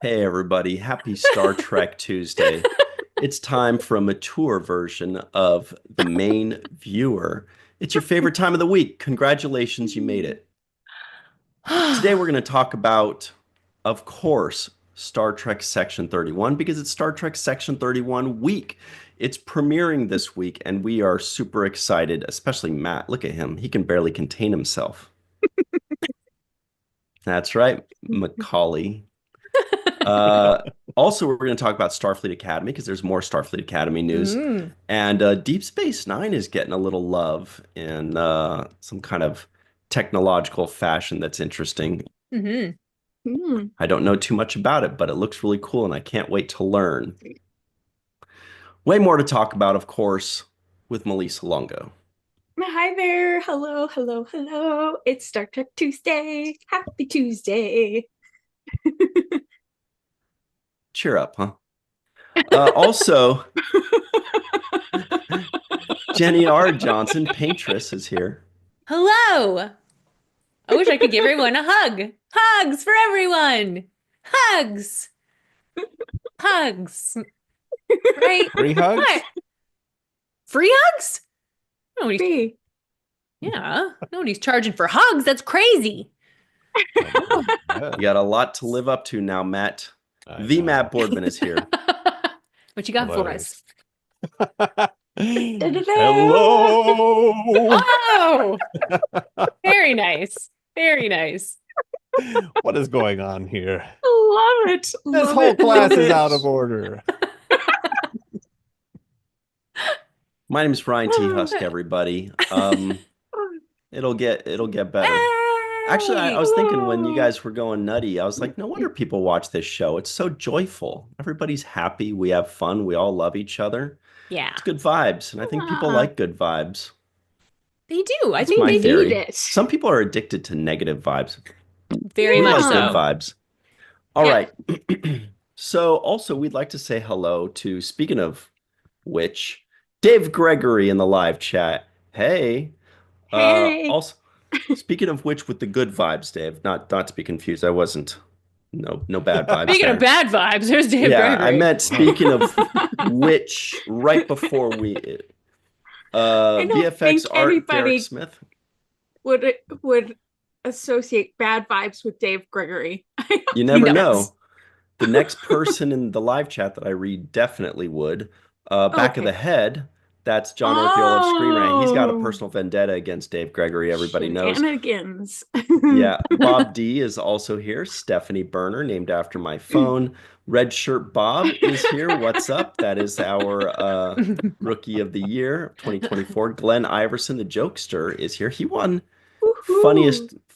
Hey everybody, happy Star Trek Tuesday. It's time for a mature version of The Main Viewer. It's your favorite time of the week. Congratulations, you made it. Today we're going to talk about, of course, Star Trek Section 31 because it's Star Trek Section 31 week. It's premiering this week and we are super excited, especially Matt. Look at him. He can barely contain himself. That's right, Macaulay. Uh, Also, we're going to talk about Starfleet Academy because there's more Starfleet Academy news. Mm. And Deep Space Nine is getting a little love in some kind of technological fashion that's interesting. hmm Hmm. I don't know too much about it, but it looks really cool and I can't wait to learn. Way more to talk about, of course, with Melissa Longo. Hi there. Hello, hello, hello. It's Star Trek Tuesday. Happy Tuesday. Cheer up, huh? Also, Jenny R. Johnson, paintress, is here. Hello. I wish I could give everyone a hug. Hugs for everyone. Hugs. Hugs. Right? Free hugs? What? Free hugs? Nobody's, Hey. yeah. Nobody's charging for hugs. That's crazy. Yeah. You got a lot to live up to now, Matt. I The know. Matt Boardman is here. What you got for us? Hello. Oh, very nice. Very nice. What is going on here? Love it. This Love whole it. class Love is it. out of order. My name is Ryan T. Husk, everybody. It'll get better. Actually, I Hey. was thinking when you Hello. guys were going nutty, I was like, no wonder people watch this show. It's so joyful. Everybody's happy. We have fun. We all love each other. Yeah, It's good vibes, and I think people like good vibes. they do. I That's think my they They theory. need it. Some people are addicted to negative vibes. very We much like good so. vibes. All Yeah. right. So also we'd like to say hello to, speaking of which, Dave Gregory in the live chat. Hey. Hey. Also, speaking of which, with the good vibes, Dave, not to be confused, I wasn't. No bad vibes Speaking of there. bad vibes, there's Dave Yeah, I Gregory. meant speaking of which, right before we, I don't VFX think art, Derek anybody Smith. would associate bad vibes with Dave Gregory. You never No. know. The next person in the live chat that I read definitely would. Back of the Okay. head, that's John Orpheol of Screen Rant. He's got a Oh, personal vendetta against Dave Gregory, everybody knows. shenanigans. Yeah, Bob D is also here. Stephanie Burner, named after my phone. Red Shirt Bob is here. What's up? That is our Rookie of the Year 2024. Glenn Iverson, the jokester, is here. He won Woohoo.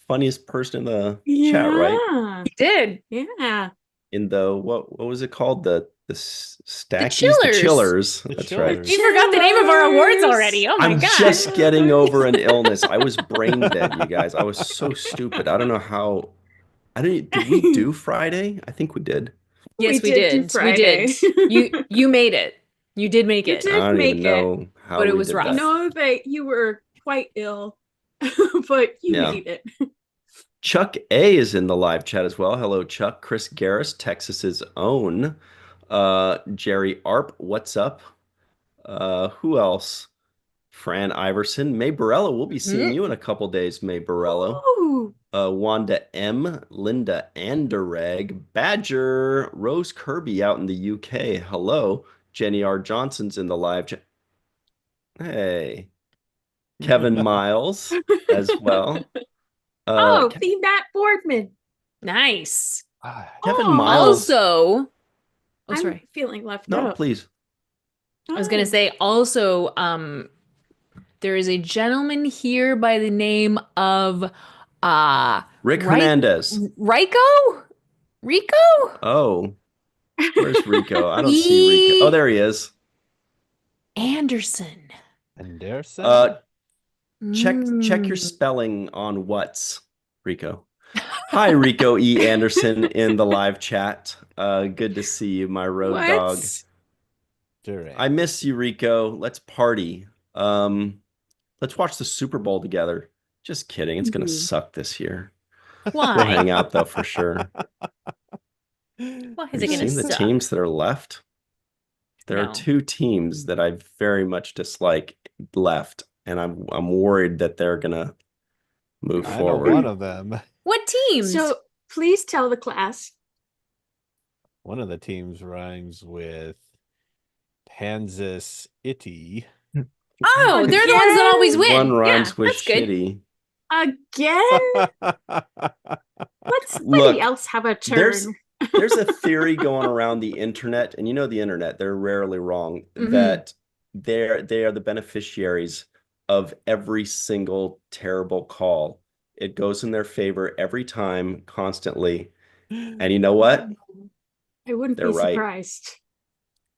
funniest person in the chat, right? Yeah. Did. Yeah. In the what was it called? The The Stackies, the chillers. Chillers. The That's Chillers. right. We forgot the name of our awards Chillers. already. Oh my I'm God. just getting over an illness. I was brain dead, you guys. I was so stupid. I don't know how. I don't. Did we do Friday? I think we did. Yes, we did do did. We did. Friday. You made it. You did make You it. did I don't even make it. know how But it we was did rough. I that. know that you were quite ill, but you Yeah. made it. Chuck A is in the live chat as well. Hello, Chuck. Chris Garris, Texas's own. Jerry Arp, what's up? Who else? Fran Iverson, May Barella. We'll be seeing Mhm. you in a couple days, May Barella. Ooh. Wanda M, Linda Anderegg, Badger, Rose Kirby out in the UK. Hello. Jenny R. Johnson's in the live chat. Hey. Kevin Miles as well. Oh, Ke- the Matt Boardman. Nice. Kevin Oh, Miles. Also, oh, I'm sorry. feeling left No, out. please. I was gonna Oh. say also, there is a gentleman here by the name of Rick Ri- Hernandez. Rico? Rico? Oh, where's Rico? I don't see Rico. Oh, there he is. Anderson. Anderson? Check your Mm. spelling on what's Rico. Hi, Rico E. Anderson in the live chat. Good to see you, my road dog. What? Sure. I miss you, Rico. Let's party. Let's watch the Super Bowl together. Just kidding. It's gonna suck this year. We'll hang Why? out though for sure. Why Have is you it gonna seen the suck? teams that are left? There are No. two teams that I very much dislike left, and I'm worried that they're gonna move I know one forward. of them. What teams? So please tell the class. One of the teams rhymes with Panzas Itty. Oh, they're the ones that always win. One Yeah, rhymes with that's good. shitty. Again? Let somebody Look, else have a there's turn. there's a theory going around the internet, and you know the internet, they're rarely wrong, Mhm. that they are the beneficiaries of every single terrible call. It goes in their favor every time, constantly. And you know what? I wouldn't They're be right. surprised.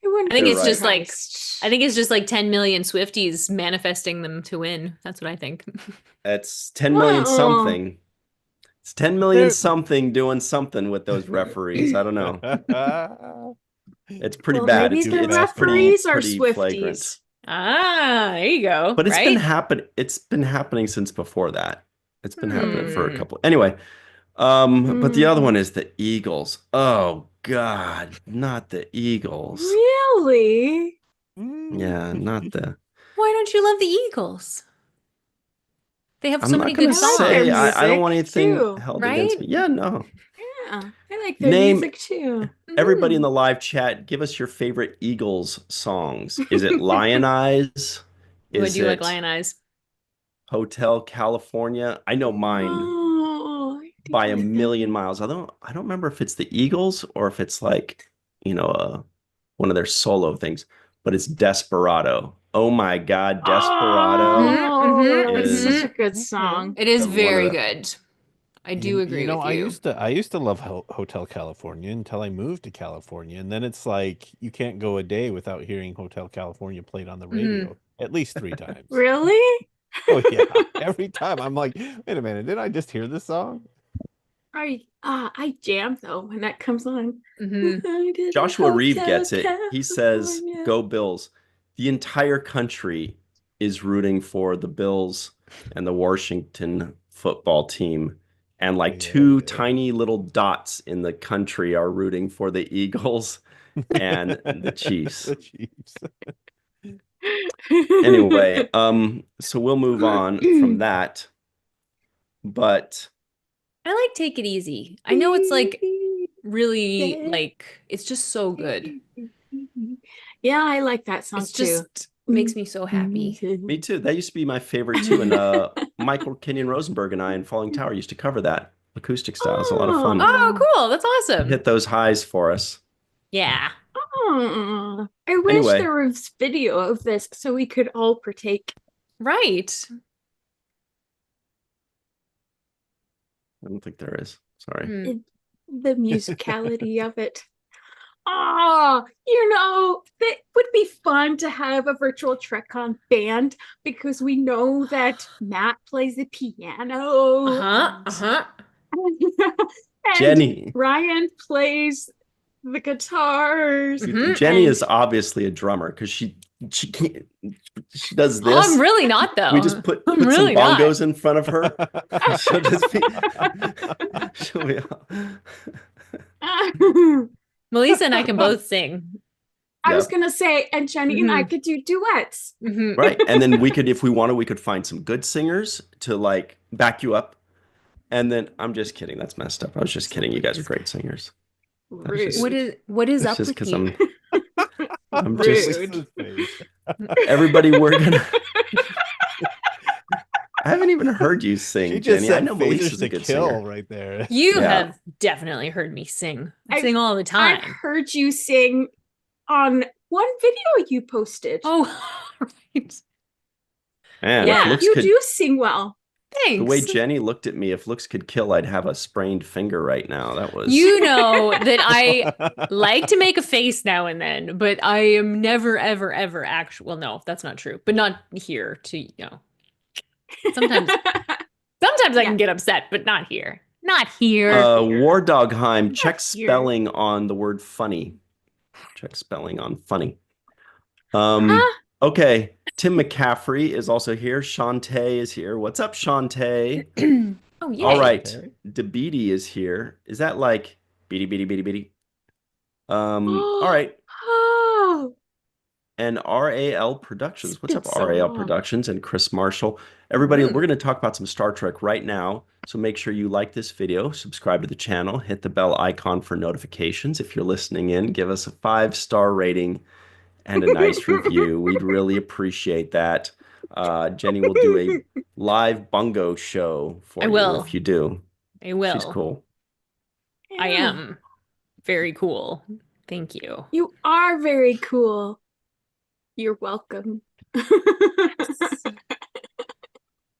I wouldn't I think be They're it's just right. like surprised. I think it's just like 10 million Swifties manifesting them to win. That's what I think. It's 10 million Well, something. It's 10 million They're- something doing something with those referees. I don't know. It's pretty well, bad. maybe Too the fast for referees are pretty flagrant. Swifties. Ah, there you go. But it's right? been happening since before that. It's been happening for a Hmm. couple. Anyway, but the other Hmm. one is the Eagles. Oh God, not the Eagles. Really? Yeah, not the. Why don't you love the Eagles? They have I'm so not many gonna good I like their say songs, I don't music want anything too. held against right? me. Yeah, no. Yeah, I like their Name music too. everybody in Mhm. the live chat. Give us your favorite Eagles songs. Is it Lion Eyes? Ooh, I Is do like it Lion Eyes. Hotel California? I know mine Oh, I do by a like million that. miles. I don't remember if it's the Eagles or if it's like, one of their solo things, but it's Desperado. Oh my God, Desperado Oh, Mm-hmm, that's such is a good Okay. song. It is one of very the good. I do agree with I you. used to love Hotel California until I moved to California, and then it's like you can't go a day without hearing Hotel California played on the Mhm. radio at least 3 times. Really? Oh yeah, every time I'm like, wait a minute, did I just hear this song? I jam though when that comes on. Mhm. I did the Joshua Reeve Hotel gets it. He says, California. "Go Bills." The entire country is rooting for the Bills and the Washington football team. And like two Yeah. tiny little dots in the country are rooting for the Eagles and the Chiefs. The Chiefs. Anyway, so we'll move on from that. But I like Take It Easy. I know it's like really like it's just so good. Yeah, I like that song It's too. just makes me so happy. me too. That used to be my favorite too. And Michael Kenyon Rosenberg and I in Falling Tower used to cover that acoustic style. It's a lot of fun. Oh, cool. That's awesome. Hit those highs for us. Yeah. Oh, I wish Anyway. there was video of this so we could all partake. Right. I don't think there is. Sorry. Hmm. in the musicality of it. Oh, that would be fun to have a virtual Trekon band because we know that Matt plays the piano. Uh-huh. And Jenny. Ryan plays the guitars. Mhm. Jenny And- is obviously a drummer because she can't, she does Oh, this. I'm really not though. We just put I'm some really not. bongos in front of her. She'll just be. she'll be Melissa and I can both sing. I was Yep. gonna say, and Jenny and I could do duets. Mhm. Right. And then we could, if we wanted, we could find some good singers to like back you up. And then I'm just kidding. That's messed up. I was just kidding. You guys are great singers. Rude. just- What is It's up just with because you? I'm just Rude. everybody. We're gonna. I haven't even heard you sing, She just Jenny. I said know phasers Melissa's to a good kill singer. right there. You Yeah. have definitely heard me sing. I I've- sing all the I've time. heard you sing on one video you posted. Oh, right. Man, Yeah. if looks you could, do sing well. Thanks. the way Jenny looked at me, if looks could kill, I'd have a sprained finger right now. That was. You know that I like to make a face now and then, but I am never, ever, ever actually. Well, no, that's not true. But not here. Sometimes I can get upset, but not here. Not here. War Dogheim, check here. spelling on the word funny. Check spelling on funny. Ah. Okay. Tim McCaffrey is also here. Shantae is here. What's up, Shantae? Oh, yeah. All right. Okay. DeBeatty is here. Is that like beady beady beady beady? All right. Oh, And RAL Productions. What's up, it's been so RAL long. Productions and Chris Marshall? Everybody, Mhm. we're going to talk about some Star Trek right now. So make sure you like this video, subscribe to the channel, hit the bell icon for notifications. If you're listening in, give us a 5-star rating and a nice review. We'd really appreciate that. Jenny will do a live bungo show I for you will. if you do. I She's will. cool. I Yeah. am very cool. Thank you. You are very cool. You're welcome.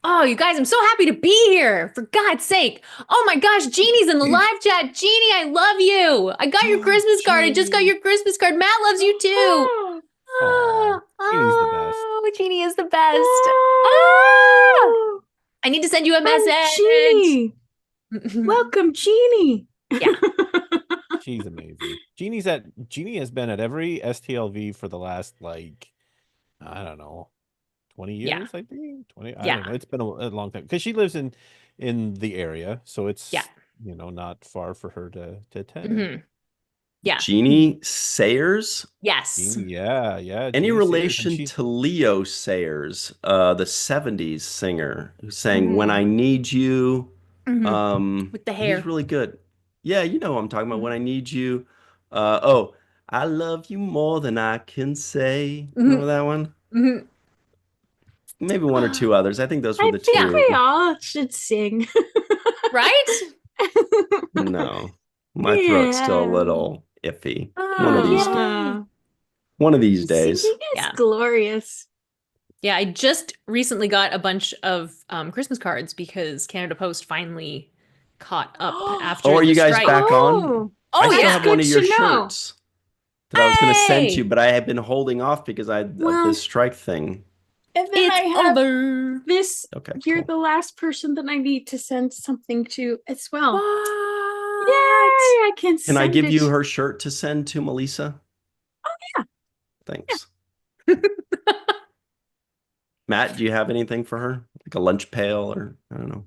Oh, you guys, I'm so happy to be here. For God's sake. Oh my gosh, Jeannie's in the live chat. Jeannie, I love you. I got your Christmas card. I just got your Christmas card. Matt loves you too. Oh, Aw, Jeannie's the best. Oh, Jeannie is the best. Ah! oh, I need to send you a message. Jeannie. Welcome, Jeannie. Yeah. She's amazing. Jeannie has been at every STLV for the last, like, I don't know, 20 Yeah. years, I think. 20, I Yeah. don't know. It's been a long time because she lives in the area, so it's Yeah. not far for her to attend. Mhm. Yeah. Jeannie Sayers? Yes. Jeannie, yeah. Any Jeannie Sayers, and relation she's to Leo Sayers, the 70s singer who sang When I Mhm. Need You? Mhm. With the He's hair. really good. Yeah, you know what I'm talking about. When I Need You. I love you more than I can say. Remember Mhm. that one? Mhm. Maybe one or two others. I think those were I the think we two. all should sing. Right? No, my throat's still a Yeah. little iffy. One of Oh, these, Yeah. one of these days. Singing is Yeah. glorious. Yeah, I just recently got a bunch of Christmas cards because Canada Post finally caught up after Oh, are the you guys strike. back on? Oh, Oh, I still yeah. that's have one good of your to know. shirts that I was going to send to you, Hey! but I had been holding off because I of Well, this strike thing. and then I It's have over. this. Okay, You're cool. the last person that I need to send something to as well. What? Yay! I can Can I send give it. you her shirt to send to Melissa? Yeah. Thanks. Matt, do you have anything for her? Like a lunch pail or I don't know.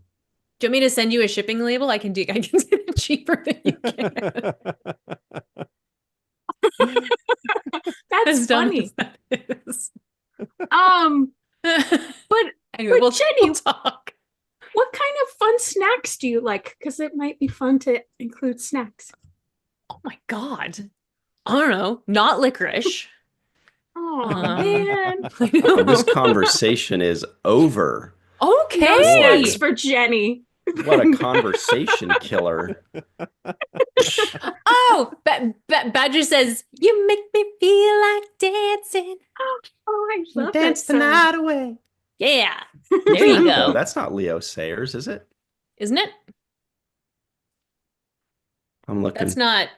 Do you want me to send you a shipping label? I can do it cheaper than you can. That's As dumb as funny. that is. But Anyway, we'll Jenny, talk. what kind of fun snacks do you like? Because it might be fun to include snacks. Oh my God. I don't know. Not licorice. Oh I man, Oh, this know. conversation is over. Okay. no snacks Boy. for Jenny. What a conversation killer. Oh, Badger says, "You make me feel like dancing." Oh, I love that Dance the song. night away. Yeah. There you Though go. that's not Leo Sayers, is it? Isn't it? I'm looking. That's not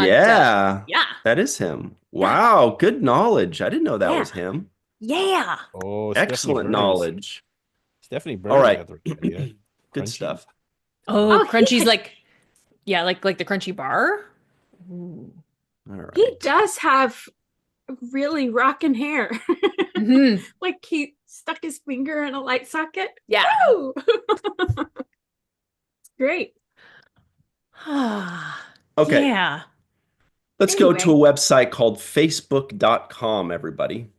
Yeah, yeah. that is him. Yeah. Wow, good knowledge. I didn't know that Yeah. was him. Yeah. Oh, Stephanie Excellent Burns. knowledge. Stephanie Burns All right. got the right idea. Good Crunchy. stuff. Oh, Oh, crunchy's like the crunchy bar. Ooh. All right. He does have really rocking hair. Mhm. Like he stuck his finger in a light socket. Yeah. Woo! Great. Okay. Yeah. Let's go to a Anyway. website called facebook.com, everybody.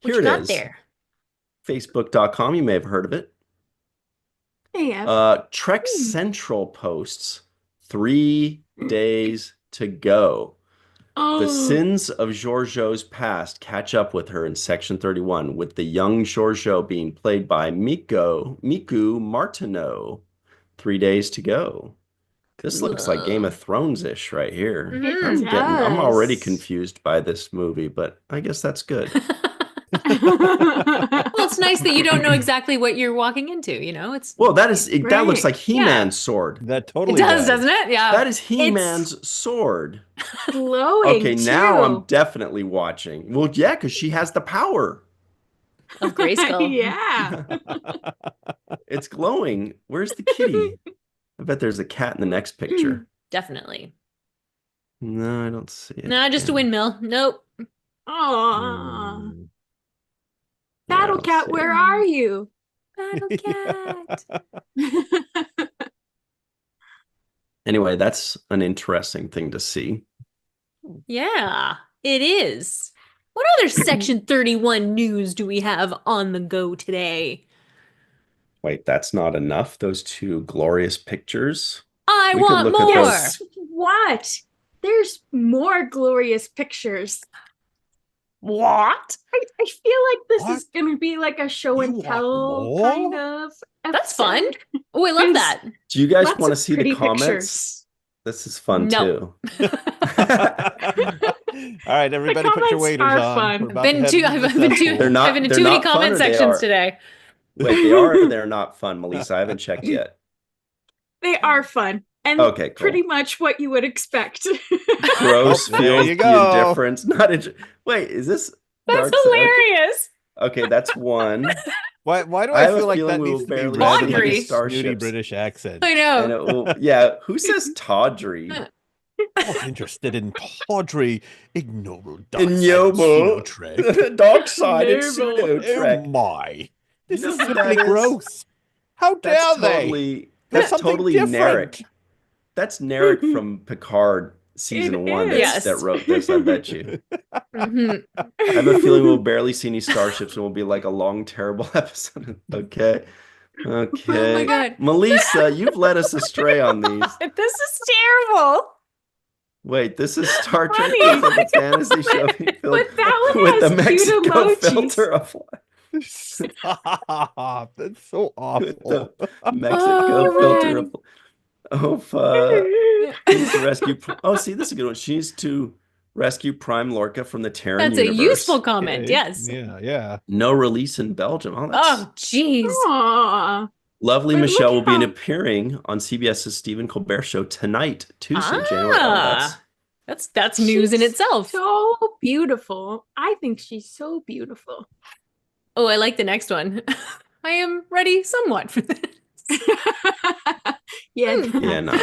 What Here you it got is. there? Facebook.com. You may have heard of it. Yeah. Trek Central posts 3 days to go. The sins of Giorgio's past catch up with her in section 31, with the young Giorgio being played by Miku Martineau. 3 days to go. This looks like Game of Thrones-ish right here. Mhm. I'm already does. confused by this movie, but I guess that's good. Well, it's nice that you don't know exactly what you're walking into, you know? Well, that looks Right. like He-Man's sword. That It totally does, doesn't it? Yeah. That is He-Man's sword. Glowing Okay, too. now I'm definitely watching. Well, yeah, because she has the power. Of Grayskull. Yeah. It's glowing. Where's the kitty? I bet there's a cat in the next picture. Definitely. No, I don't see it. No, just a Yeah. windmill. Nope. Aw. Mm. Yeah, I Battle don't Cat, see where it. are you? Battle cat. Anyway, that's an interesting thing to see. Yeah, it is. What other Section 31 news do we have on the go today? Wait, that's not enough? Those two glorious pictures? I We could want look at more. those. Yes. What? There's more glorious pictures. What? I feel like this What? is going to be like a show You and want tell more? kind of That's fun. episode. Oh, I love There's that. Do you guys Lots want to of see the pretty comments? pictures. This is fun No. too. All right, everybody, put your comments waders are on. fun. We're I've about to been head to into the I've been to cesspool. They're not- I've been to they're too many not fun, comment or they sections are? today. Wait, they are or they're not fun, Melissa? I haven't checked yet. They are fun and Okay, cool. pretty much what you would expect. Gross Oh, there feels you the go. indifference. Not Wait, is this That's dark side? hilarious. Okay, that's one. Why do I I have a feel like feeling that we will needs to be barely read see in like any a snooty starships. British accent? I And know. it will, yeah, who says tawdry? Not interested in tawdry, ignoble, dark-sided Ignoble. pseudo-trek. Dark-sided Ignoble. pseudo Oh trek. my. This You know is who simply that is? gross. How dare That's they? totally There's that's something totally different. Narek. That's Narek from Picard season It 1 is. Yes. that wrote this, I bet you. Mhm. I have a feeling we'll barely see any starships and we'll be like a long, terrible episode. Okay. Oh Okay. my God. Melissa, you've led us astray on these. This is terrible. Wait, this is Star Trek Funny. This is a fantasy show being filmed But that one with has the cute Mexico emojis. filter of Stop. That's so with the awful. Mexico Oh, filter man. of needs to rescue. Oh, see, this is a good one. She needs to rescue Prime Lorca from the Terran That's a universe. useful comment. Okay. Yes. Yeah. No release in Belgium. Oh, that's Oh, jeez. Aw. lovely. But Michelle will look be how- appearing on CBS's Stephen Colbert Show tonight, Tuesday, January. Oh, That's news in She's itself. So beautiful. I think she's so beautiful. Oh, I like the next one. I am ready somewhat for this. Yeah. yeah, nah.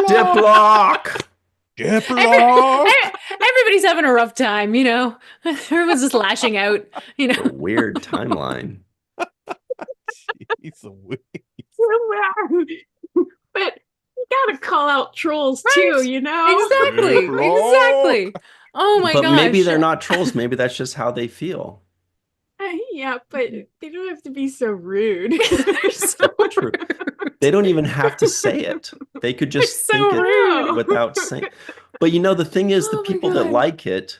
Diplock. Diplock. Everybody's having a rough time, you know. Everyone's just lashing out, you know. A weird timeline. He's a weird. But you gotta call out trolls too, Right. you know? Exactly. Diplock. Exactly. Oh my But gosh. maybe they're not trolls. Maybe that's just how they feel. Yeah, but they don't have to be so rude. They're so True. They don't even have to say it. They could just They're so think it rude. without saying. But you know, the thing is, the Oh my people that God. like it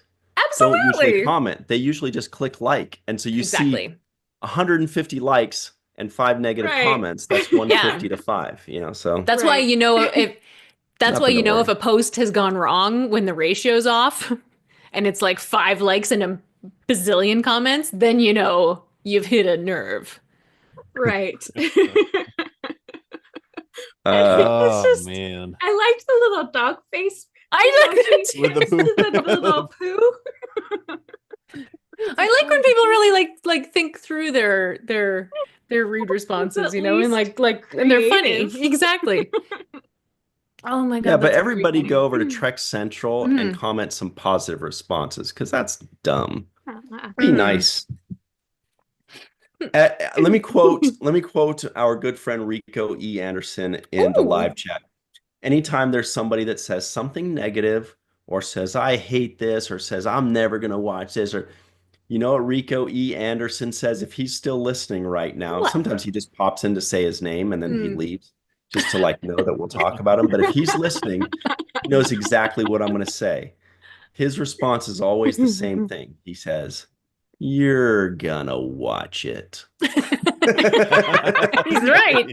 don't usually Absolutely. comment. They usually just click like. And so you see Exactly. 150 likes and 5 negative Right. comments. That's 150 to 5, you know, so That's why Right. you know if that's why Nothing you to know if worry. a post has gone wrong when the ratio's off and it's like 5 likes and a bazillion comments, then you know you've hit a nerve. Right. uh, just- man. I liked the little dog face. I like that emoji too. With the poo. the little poo. I like when people really like think through their rude responses, you know, and least and they're funny. creative. Exactly. Oh my God. yeah, but that's very everybody funny. go over to Trek Central Mhm. and comment some positive responses because that's dumb. Uh-huh. Be Mhm. nice. Let me quote our good friend Rico E. Anderson in the Ooh. live chat. Anytime there's somebody that says something negative or says I hate this or says I'm never gonna watch this, or you know what Rico E. Anderson says if he's still listening right now. What? Sometimes he just pops in to say his name and then he Mm. leaves just to like know that we'll talk about him. But if he's listening, he knows exactly what I'm gonna say. His response is always the same thing. He says, "You're gonna watch it." He's right.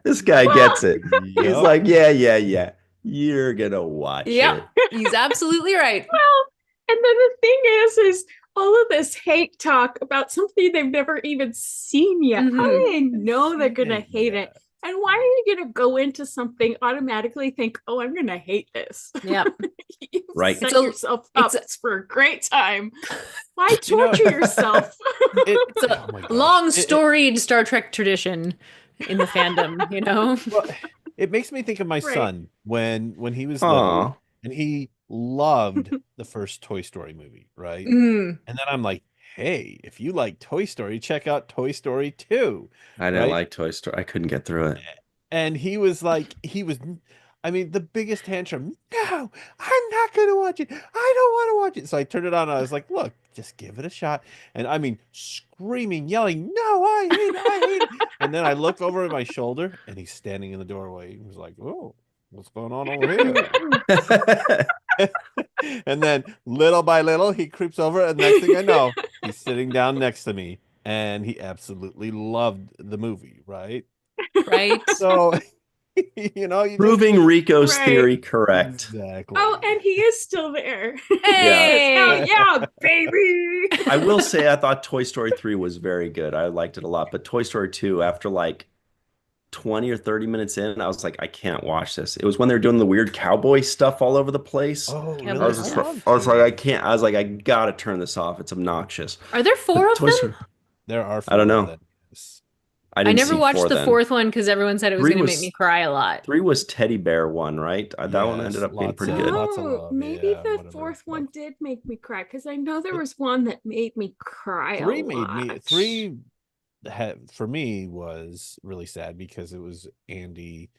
This guy gets it. He's Yup. like, yeah. You're gonna watch Yep. it. He's absolutely right. Well, and then the thing is all of this hate talk about something they've never even seen yet. How do they know they're gonna hate it? And why are you gonna go into something automatically think, oh, I'm gonna hate this? Yep. You Right. set It's a- yourself up it's for a great time. Why You know- torture yourself? It's a Oh my gosh. long storied Star Trek tradition in the fandom, you know? Well, it makes me think of my Right. son when he was Aw. little and he loved the first Toy Story movie, right? Mm. And then I'm like, hey, if you like Toy Story, check out Toy Story 2. I didn't Right? like Toy Story. I couldn't get through it. And he was like, I mean, the biggest tantrum. No, I'm not going to watch it. I don't want to watch it. So I turned it on. And I was like, look, just give it a shot. And I mean, screaming, yelling, no, I hate it. I hate it. And then I look over at my shoulder and he's standing in the doorway. He was like, oh, what's going on over here? And then little by little, he creeps over. And next thing I know, he's sitting down next to me. And he absolutely loved the movie, right? Right. So, you know, you Proving Rico's Right. theory correct. Exactly. Oh, and he is still there. Hey! Hell yeah, baby. I will say I thought Toy Story 3 was very good. I liked it a lot. But Toy Story 2, after like 20 or 30 minutes in, I was like, I can't watch this. It was when they were doing the weird cowboy stuff all over the place. Oh, Cowboy really? I was just, I was like, I can't. I was like, I gotta turn this off. It's obnoxious. Are there 4 of Toy them? Story, There are I don't four know. of them. Yes. I I didn't never see watched 4 the then. 4th one because everyone said it was 3 going to make was- me cry a lot. 3 was Teddy Bear one, right? That one Yes, ended up being lots pretty of- good. lots of Oh, love, maybe yeah, the whatever, 4th but- one did make me cry because I know there was one that made me cry. Three a made me lot. three for me was really sad because it was Andy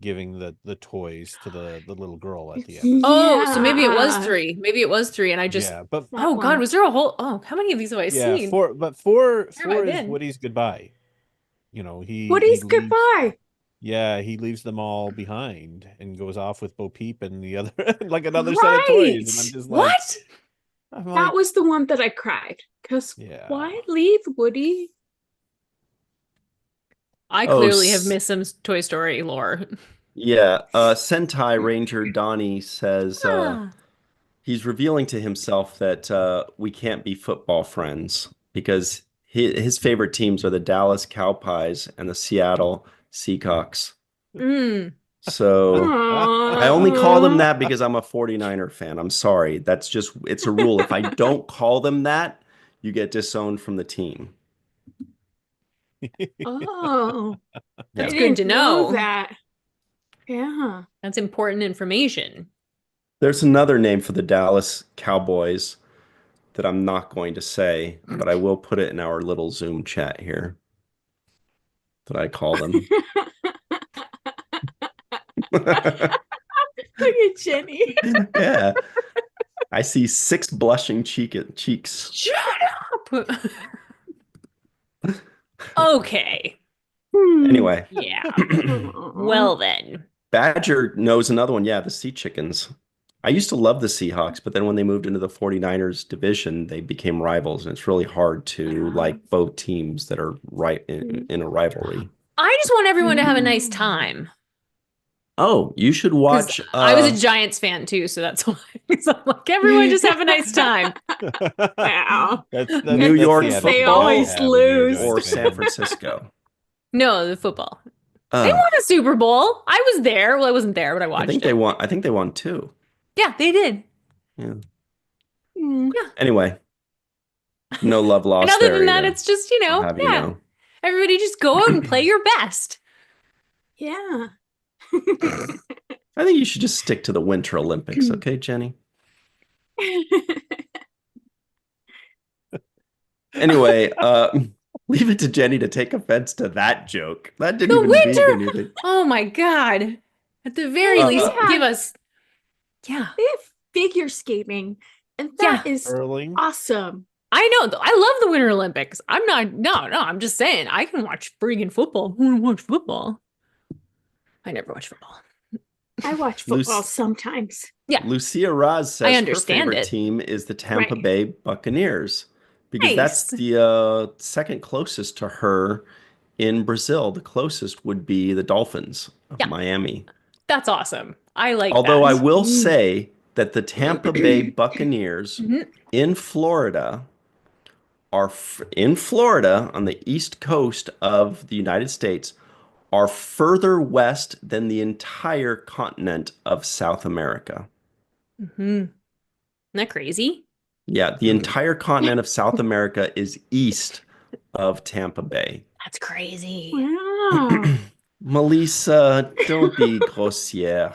giving the toys to the little girl at the end. Oh, so maybe it was Yeah. 3. Maybe it was 3 and I just Yeah, but That Oh God, one. was there a whole how many of these have I yeah, seen? four have I four is been? Woody's goodbye. You know, Woody's he leaves, goodbye. Yeah, he leaves them all behind and goes off with Bo Peep and the other like another set of toys. And I'm Right. just like, What? I'm That like, was the one that I cried. Because Yeah. why leave Woody? I Oh, clearly have missed some Toy Story lore. Yeah, Sentai Ranger Donnie says Ah. he's revealing to himself that we can't be football friends because his favorite teams are the Dallas Cowpies and the Seattle Seahawks. Mm. So Aww. I only call them that because I'm a 49er fan. I'm sorry. That's just, it's a rule. If I don't call them that, you get disowned from the team. Oh, That's I good to didn't know. that. Yeah. That's important information. There's another name for the Dallas Cowboys that I'm not going to say, but I will put it in our little Zoom chat here that I call them. Look at Jenny. Yeah. I see 6 blushing cheeks. Shut up. Okay. Anyway, Yeah. Aw. Well then. Badger knows another one. Yeah, the Sea Chickens. I used to love the Seahawks, but then when they moved into the 49ers division, they became rivals, and it's really hard to like both teams that are right in a rivalry. I just want everyone to have a nice time. Oh, you should 'Cause watch. I was a Giants fan too, so that's why. So I'm like, everyone just have a nice time. Wow. That's New that's York the football They always attitude to have when you're a lose. Giants or fan. San Francisco. No, the football. They Uh, won a Super Bowl. I was there. Well, I wasn't there, but I watched I think it. they won. I think they won 2. Yeah, they did. Yeah. Mm. Anyway, no love lost And other there than that, either. it's just, I'll have you know. everybody just go out and play your best. Yeah. I think you should just stick to the Winter Olympics, okay, Jenny? Anyway, leave it to Jenny to take offense to that joke. That didn't The even winter- mean anything. Oh my God. At the very Uh, least, yeah. give us. Yeah. They have figure skating, and that is Curling. awesome. I know. I love the Winter Olympics. I'm not. No. I'm just saying. I can watch friggin' football. I want to watch football. I never watch football. I watch Luce- football sometimes. Yeah. Lucia Raz says I her understand favorite it. team is the Tampa Right. Bay Buccaneers because that's Nice. the second closest to her in Brazil. The closest would be the Dolphins of Yeah. Miami. That's awesome. I like Although I that. will say that the Tampa Bay Buccaneers Mhm. in Florida are in Florida on the east coast of the United States are further west than the entire continent of South America. Isn't that crazy? Yeah, the entire continent of South America is east of Tampa Bay. That's crazy. Wow. Melissa, don't be grossière.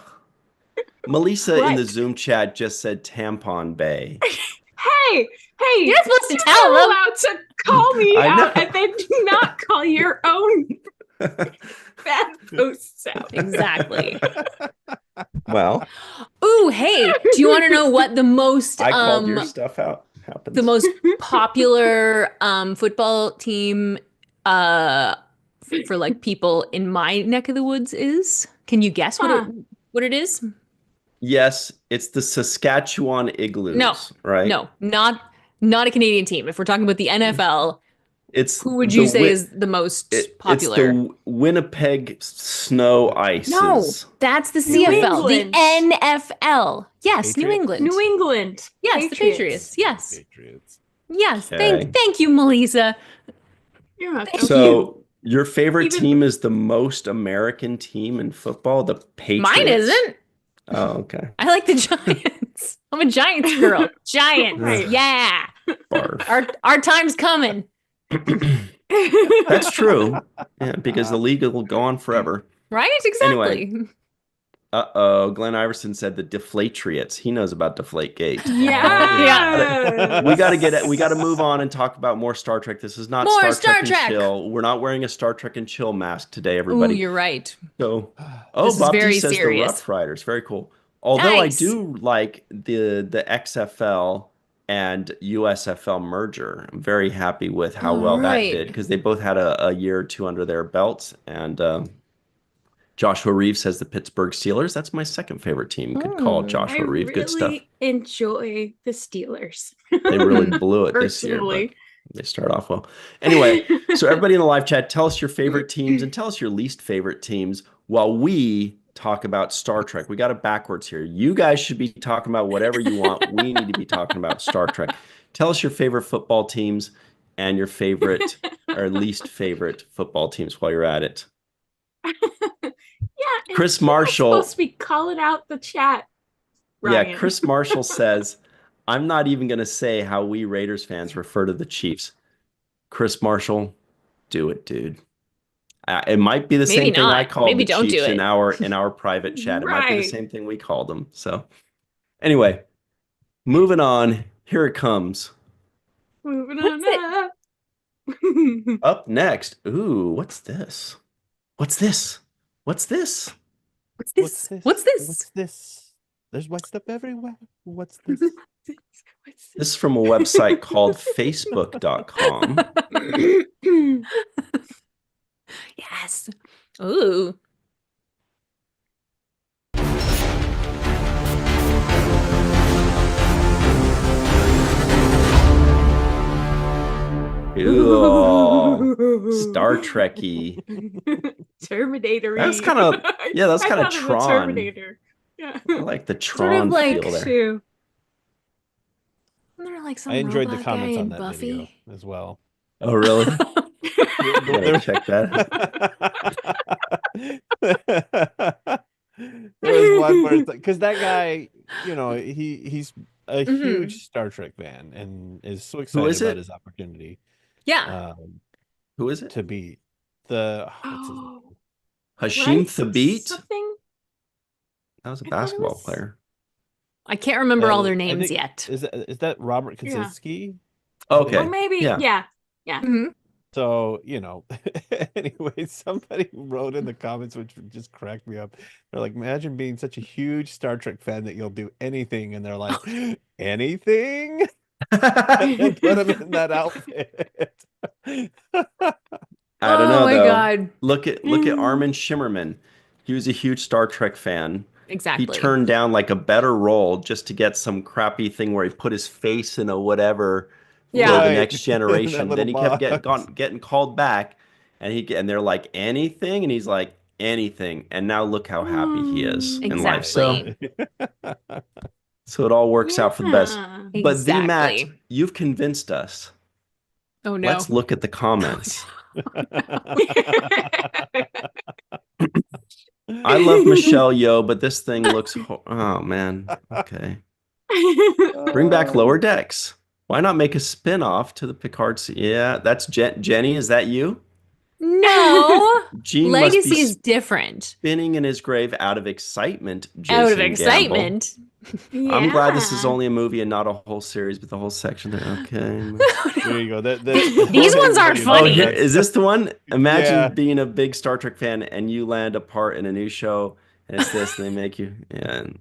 Melissa in the What? Zoom chat just said Tampon Bay. Hey, You're not supposed to you're tell not them. allowed to call me I out know. and then not call your own bad posts out. Exactly. Well, Ooh, hey, do you want to know what the most I called your stuff out. Happens. the most popular football team for like people in my neck of the woods is? Can you guess what it is? Yes, it's the Saskatchewan Igloos, No. right? No, not a Canadian team. If we're talking about the NFL, It's who would the you say is the most it's popular? the Winnipeg Snow Ices. No, that's the New CFL, the England. NFL. Yes, New Patriots? England. New England. Yes, the Patriots. Yes. Patriots. Yes. Okay. Thank you, Melissa. You're welcome. Thank So your favorite Even- team is the most American team in football, the Patriots? Mine isn't. Oh, okay. I like the Giants. I'm a Giants girl. Giants. Right. Yeah. Barf. Our time's coming. That's true. Yeah, because the league will go on forever. Right? Exactly. Uh-oh, Glenn Iverson said the Deflatriots. He knows about Deflategate. Yeah. We gotta move on and talk about more Star Trek. This is not More Star Trek Star and Trek. Chill. We're not wearing a Star Trek and Chill mask today, Ooh, everybody. you're right. So, This is Bob D very says serious. the Rough Riders. Very cool. Although Nice. I do like the XFL and USFL merger. I'm very happy with how well that Right. did because they both had a year or two under their belts. And Joshua Reeves says the Pittsburgh Steelers. That's my second favorite team. Good call, Hmm. Joshua I Reeves. Good stuff. really enjoy the Steelers. They really blew it this year, but Personally. they start off well. Anyway, so everybody in the live chat, tell us your favorite teams and tell us your least favorite teams while we talk about Star Trek. We got it backwards here. You guys should be talking about whatever you want. We need to be talking about Star Trek. Tell us your favorite football teams and your favorite or least favorite football teams while you're at it. Yeah, and Chris you're not Marshall. supposed to be calling out the chat. Ryan. Yeah, Chris Marshall says, I'm not even going to say how we Raiders fans refer to the Chiefs. Chris Marshall, do it, dude. It might be the Maybe same thing I not. called Maybe the don't do Chiefs it. in our private chat. It might be the Right. same thing we called them. So anyway, moving on. Here it comes. Moving What's on up. Up next. Ooh, what's this? What's this? What's this? What's this? What's this? What's this? There's white stuff everywhere. What's this? This is from a website called facebook.com. Yes. Ooh. Ew. Star Trekky. Terminator. That's kind of that's kind of Tron. Terminator. Yeah. I like the Sort of Tron like feel there. Too. Isn't there like some I enjoyed the robot comments guy on in that Buffy? video as well. Oh, really? There- check that. There was one where because that guy, he's a Mhm. huge Star Trek fan and is so excited is about it? his opportunity Yeah. Who is it? to be the what's his name? Oh, Hashim Bryce Thabit? something? That was a I thought it basketball was- player. I can't remember all their I names think- yet. Is that Robert Yeah. Kaczynski? Okay. Oh, maybe. Yeah. Yeah. Mhm. So, anyway, somebody wrote in the comments, which just cracked me up. They're like, imagine being such a huge Star Trek fan that you'll do anything. And they're like, anything? And put him in that outfit. I don't know Oh my though. god. Look at Armin Shimmerman. He was a huge Star Trek fan. Exactly. He turned down like a better role just to get some crappy thing where he put his face in a whatever for Yeah. the Right. next generation. That Then he little kept box. getting called back, and they're like anything, and he's like anything. And now look how happy he is in life. So it all works out for the best. Yeah. But the Matt, Exactly. you've convinced us. Oh no. Let's look at the comments. I love Michelle Yeoh, but this thing looks. Oh man. Okay. Bring back Lower Decks. Why not make a spin-off to the Picard? Yeah, that's Jenny. Is that you? No. Gene Legacy must be is different. spinning in his grave out of excitement. Out of Jason Gamble. excitement. I'm glad this is Yeah. only a movie and not a whole series, but the whole section there. Okay. There you go. These ones aren't Oh, funny. here is this the one? Imagine Yeah. being a big Star Trek fan and you land a part in a new show, and it's this, and they make you. And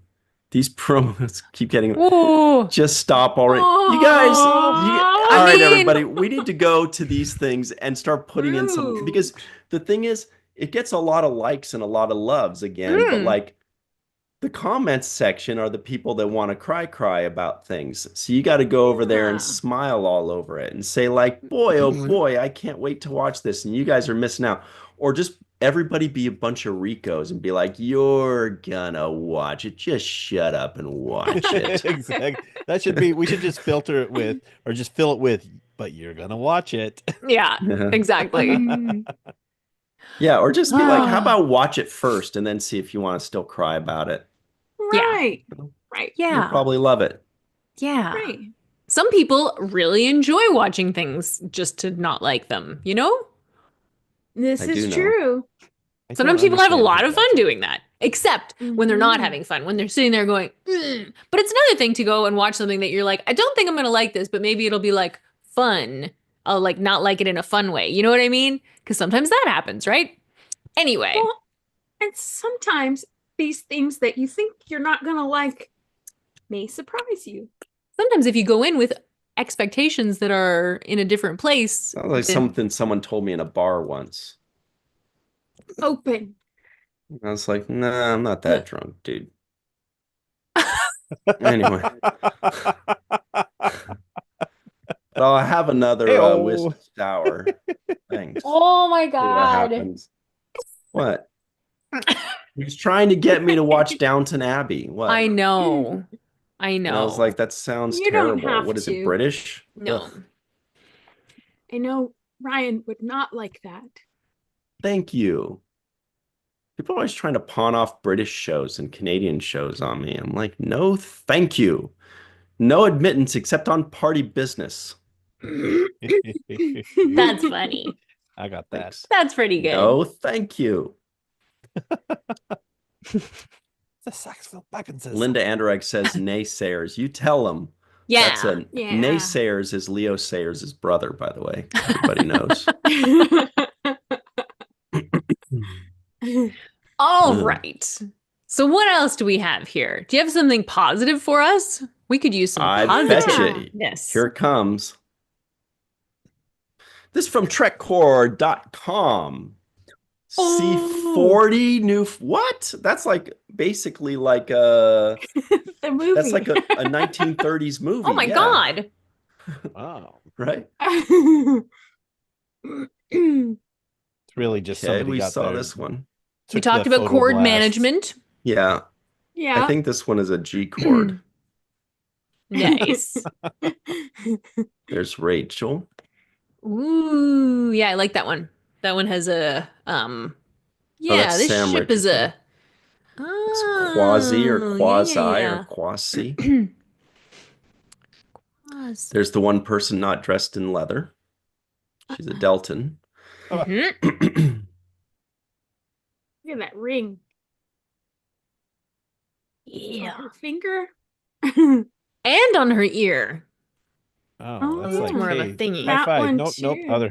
these promos keep getting. Ooh. Just stop already. You guys, Aw. all right, mean- everybody, we need to go to these things and start putting in some, Rude. because the thing is, it gets a lot of likes and a lot of loves again, but like the comments section are the people that want to cry about things. So you got to go over there and Yeah. smile all over it and say like, boy, oh boy, I can't wait to watch this. And you guys are missing out. Or just everybody be a bunch of Ricos and be like, you're gonna watch it. Just shut up and watch it. Exactly. We should just filter it with, or just fill it with, but you're gonna watch it. Yeah, exactly. Mm. Yeah, or just be like, how about watch it first and then see if you want to still cry about it. Yeah. Right. Right. You'll Yeah. probably love it. Yeah. Right. Some people really enjoy watching things just to not like them, you know? This I do is know. true. I Sometimes don't people have a understand lot who of fun does it. doing that, except when they're not Mhm. having fun, when they're sitting there going, But it's another thing to go and watch something that you're like, I don't think I'm going to like this, but maybe it'll be like fun. I'll like not like it in a fun way. You know what I mean? Because sometimes that happens, right? Anyway. Well, and sometimes these things that you think you're not gonna like may surprise you. Sometimes if you go in with expectations that are in a different place, Sounds like then- something someone told me in a bar once. Open. I was like, nah, I'm not that drunk, dude. Anyway, but I'll have another Hey-o. whiskey sour. Thanks. Oh my See what happens. What? He was trying to get me to watch Downton Abbey. What? I know. I And know. I was like, that sounds You don't terrible. have What is it, to. British? no. Ugh. I know Ryan would not like that. Thank you. People are always trying to pawn off British shows and Canadian shows on me. I'm like, no, thank you. No admittance except on party business. That's funny. I got that. Thanks. That's pretty good. No, thank you. The saxophone Baggins. Linda Anderegg says naysayers. You tell them. Yeah. That's a Yeah. naysayers is Leo Sayers' brother, by the way. Everybody knows. All Ugh. right. So what else do we have here? Do you have something positive for us? We could use some I positive. betcha. Yes. Here it comes. This is from trekcore.com. See Oh. 40 new what? That's like basically like The movie. that's like a 1930s movie. Oh my yeah. God. Wow. Right? It's really just Okay, somebody we got saw there, this one. We took talked the about chord photo blast. management. Yeah, I Yeah. think this one is a G chord. Nice. There's Rachel. Ooh, yeah, I like that one. That one has a yeah, that's this Sam ship is Richardson. a It's quasi or Oh, quasi yeah. or quasi. Quasi. There's the one person not dressed in leather. She's a Delton. Mhm. Look at that ring. Yeah. On her finger. And on her ear. Oh, that's Oh, like, more of a hey, thingy. high That five. one Nope, nope. too. Other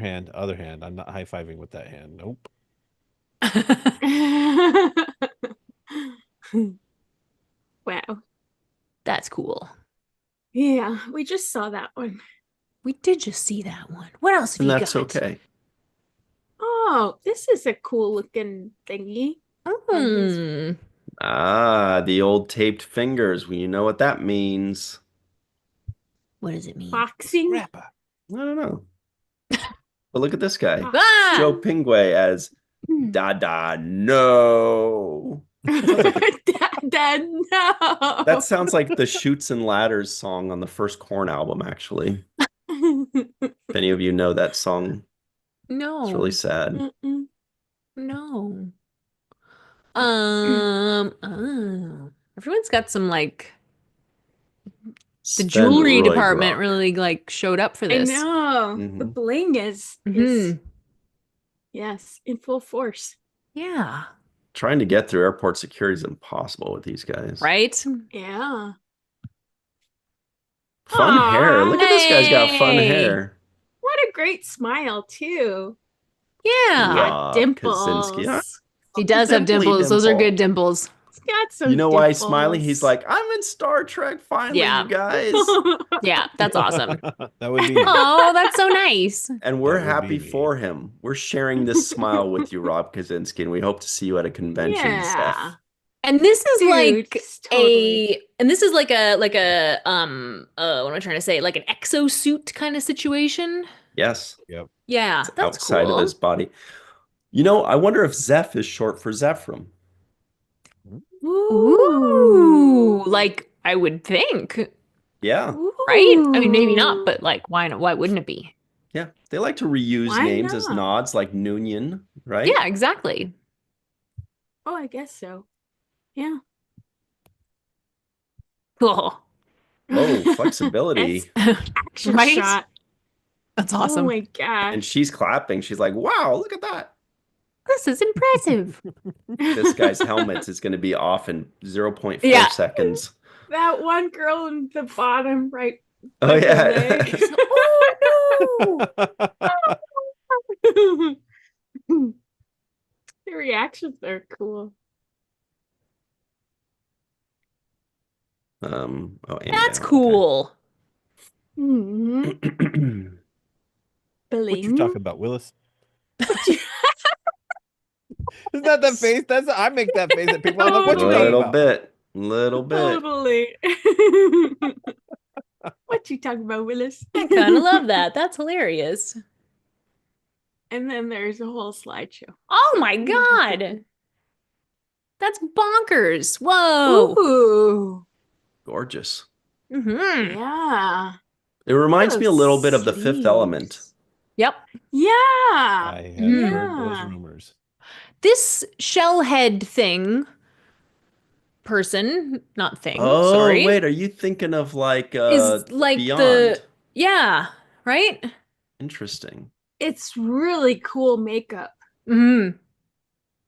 hand. I'm not high fiving with that hand. Nope. Wow. That's cool. Yeah, we just saw that one. We did just see that one. What else have And you that's got? okay. Oh, this is a cool looking thingy. Hmm. Ah, the old taped fingers. Well, you know what that means. What does it mean? Boxing. Rapper. I don't know. But look at this guy. Ah! Joe Pingway as Dada. No. Dad, no. That sounds like the Chutes and Ladders song on the first Korn album, actually. If any of you know that song, No. it's really sad. Mm-mm. No. Everyone's got some like the Sven jewelry Roy department Brock. really like showed up for I this. know. The Mhm. bling is Mhm. yes, in full force. Yeah. Trying to get through airport security is impossible with these guys. Right? Yeah. Fun hair. Look at this guy's got fun Hey. hair. What a great smile, too. Yeah. Rob Dimples. Kaczynski. He does have Dimply dimples. Those are dimple. good dimples. He's got some You know why he's smiling? dimples. He's like, I'm in Star Trek finally, Yeah. you guys. Yeah, that's awesome. That would be me. Oh, that's so nice. And we're That would be happy me. for him. We're sharing this smile with you, Rob Kaczynski, and we hope to see you at a convention, Yeah. Seth. And this is Dude, like totally. this is like a what am I trying to say? Like an exosuit kind of situation. Yes, Yeah, that's outside cool. of his body. You know, I wonder if Zeph is short for Zephram. Ooh, like I would think, Yeah, right? I mean, maybe not, but like, why not? Why wouldn't it be? yeah. They like to reuse Why names as not? nods, like Noonien, right? Yeah, exactly. Oh, I guess so. Yeah. Cool. Whoa, flexibility. Action Right? shot. That's Oh awesome. my gosh. And she's clapping. She's like, wow, look at that. This is impressive. This guy's helmet is going to be off in 0.4 Yeah. seconds. That one girl in the bottom right. Oh, by her yeah. leg. Oh no! The reactions are cool. Oh, and That's down, cool. Hmm. okay. What you talking about, Willis? Isn't that the face? I make that face at people. I'm like, what you talking Little about? bit. Little bit. Totally. What you talking about, Willis? I kind of love that. That's hilarious. And then there's a whole slideshow. Oh my God. That's bonkers. Whoa. Ooh. Gorgeous. Mm-hmm. Yeah. It reminds me a little bit of The Fifth Sleeves. Element. Yep. Yeah. I have Yeah. heard those rumors. This shellhead thing, person, not thing, Oh, sorry, wait. Are you thinking of like is like Beyond? yeah, right? Interesting. It's really cool makeup. Mm-hmm.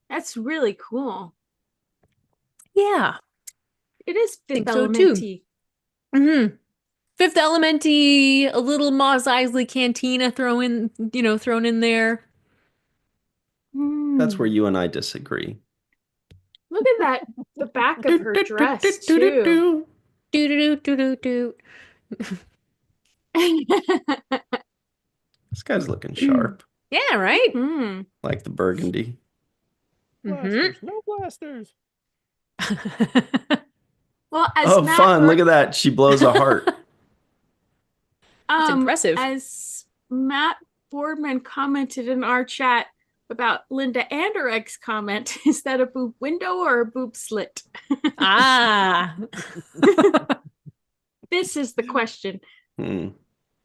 That's really cool. Yeah. It is Fifth Think so, too. Element-y. Mm-hmm. Fifth Element-y, a little Mos Eisley Cantina thrown in there. That's where you and I disagree. Look at that. The back of her dress, too. Do-do-do-do-do-do. This guy's looking sharp, Yeah, right? Hmm. like the burgundy. Blasters, no blasters. Well, as Oh, Matt fun. Bur- Look at that. She blows a heart. That's impressive. As Matt Boardman commented in our chat about Linda Anderegg's comment, is that a boob window or a boob slit? Ah. This is the question. Hmm.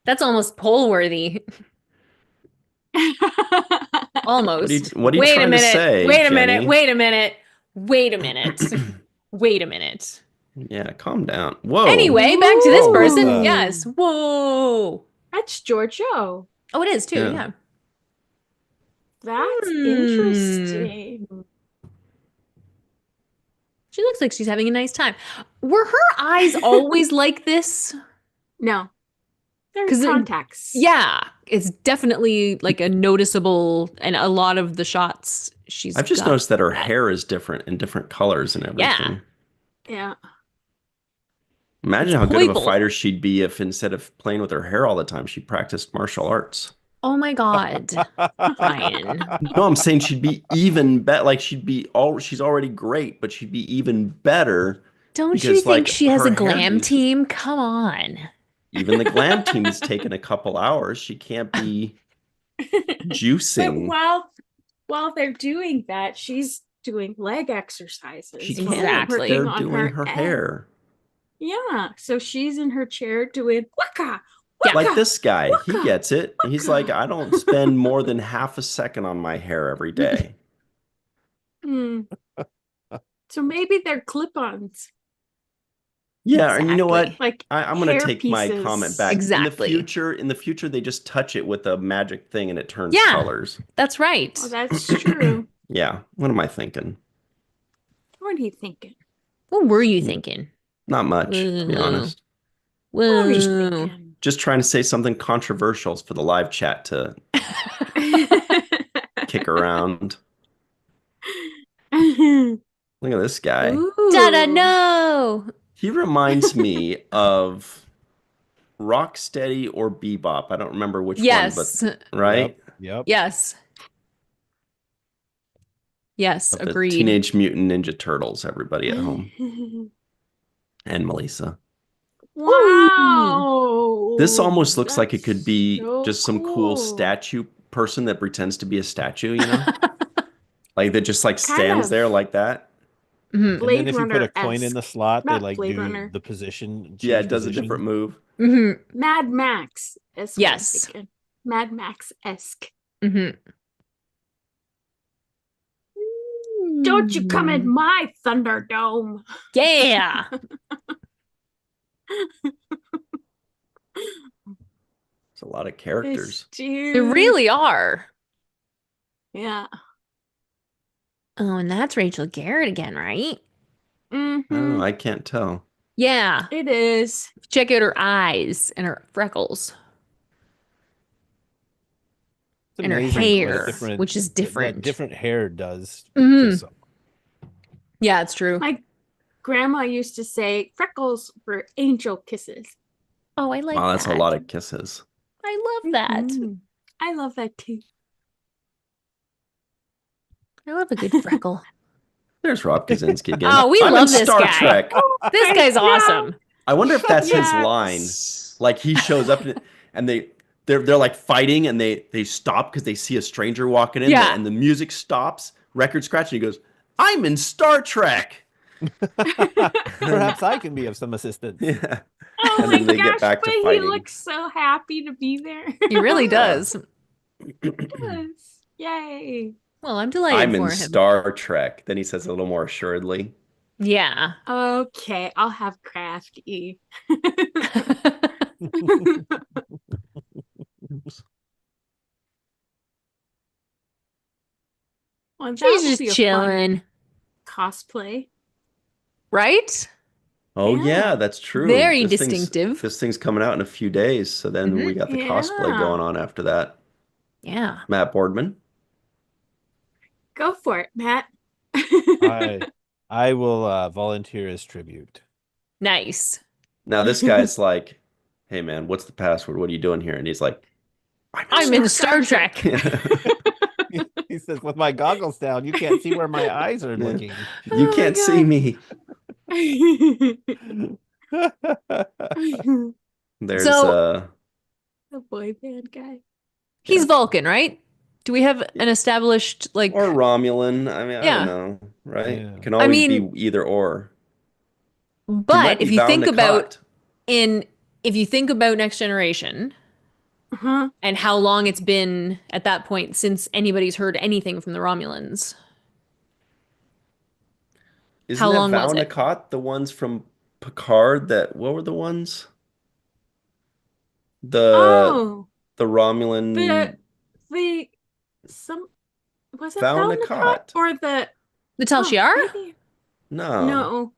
That's almost poll worthy. Almost. What are you Wait a trying to minute. say, Wait a Jenny? minute. Wait a minute. Wait a minute. Wait a minute. Yeah, calm down. Whoa. Anyway, back to this Ooh. person. Ooh. Yes. Whoa. That's Giorgio. Oh, it is too. Yeah. Yeah. That's Hmm. interesting. She looks like she's having a nice time. Were her eyes always like this? No. They're 'Cause it- contacts. Yeah. It's definitely like a noticeable, and a lot of the shots she's I've just got noticed that her that. hair is different in different colors and everything. Yeah. Imagine It's how good of a playful. fighter she'd be if instead of playing with her hair all the time, she practiced martial arts. Oh my God. Ryan. No, I'm saying she'd be even better. Like she's already great, but she'd be even better. Don't you Because, think like, she has her a glam hairdo- team? Come on. Even the glam team is taking a couple hours. She can't be But juicing. while they're doing that, she's doing leg exercises. She while can't. Exactly. They're working on doing her head. hair. Yeah. So she's in her chair doing waka. Yeah. Like this guy, he Waka, gets it. He's like, I don't spend more than half a second on my hair every day. Hmm. So maybe they're clip-ons. Yeah, and you know what? Exactly. Like I'm going to hair take my pieces. comment back. Exactly. In the future, they just touch it with a magic thing and it turns Yeah. colors. That's right. Oh, that's true. Yeah. What am I thinking? are you thinking? What were you thinking? Not much, to be Whoa. honest. What were you Whoa. thinking? Just trying to say something controversial for the live chat to kick around. Look at this guy. Da-da, Ooh. no. He reminds me of Rocksteady or Bebop. I don't remember which one, but Yes. right? Yep. Yes. Yes, Of the agreed. Teenage Mutant Ninja Turtles, everybody at home. And Melissa. Wow. This almost looks like it That's could be so just some cool statue person that pretends to be a statue, you know? Like that just like stands of there like that. Mhm. And then Blade if you put a coin in Runner-esque. the slot, they Not like Blade do Runner. the position, Yeah, change it does a position. different move. Mhm. Mad Max is what I'm Yes. thinking. Mad Max-esque. Mhm. Don't you come in my Thunderdome. Yeah. It's a lot of This characters. They dude. really are. Yeah. Oh, and that's Rachel Garrett again, right? I don't know. Mm-hmm. I can't tell. Yeah. It is. Check out her eyes and her freckles It's and her amazing what a hair, different, which is that different. different hair does. Mhm. to some- Yeah, it's true. My grandma used to say freckles were angel kisses. Oh, I like Wow, that's that. a lot of kisses. I love that. Mhm. I love that too. I love a good freckle. There's Rob Kaczynski again. Oh, we I'm love in this Star guy. Trek. This guy's awesome. I wonder if that's his Yes. line. Like he shows up and they're like fighting and they stop because they see a stranger walking in Yeah. and the music stops, record scratch, and he goes, "I'm in Star Trek." Perhaps I can be of some assistance. Yeah. Oh And my then they get gosh, back to but he fighting. looks so happy to be there. He really does. Yes. Yay. Well, I'm delighted I'm for in him. Star Trek. Then he says a little more assuredly. Yeah. Okay, I'll have crafty. Well, that She's will just be a fun chilling, cosplay. right? Oh Yeah. yeah, that's true. Very This thing's- distinctive. This thing's coming out in a few days, so then Mhm. we got the cosplay Yeah. going on after that. Yeah. Matt Boardman. Go for it, Matt. I will volunteer as tribute. Nice. Now this guy's like, "Hey man, what's the password? What are you doing here?" And he's like, I'm in Star Trek. He says, with my goggles down, you can't see where my eyes are Yeah. looking. You Oh my can't see God. me." There's So- The boy band guy. He's Yeah. Vulcan, right? Do we have an established like or Romulan. I mean, I Yeah. don't know, right? Yeah. It can always mean- be either or. He might but be if you Val think about Nakot. if you think about Next Generation Uh-huh. and how long it's been at that point since anybody's heard anything from the Romulans. Isn't How that long Val was it? Nakot the ones from Picard that what were the ones? The Romulan the some was it Val Val Nakot. Nakot or the The Tal Shiar? maybe- No. No.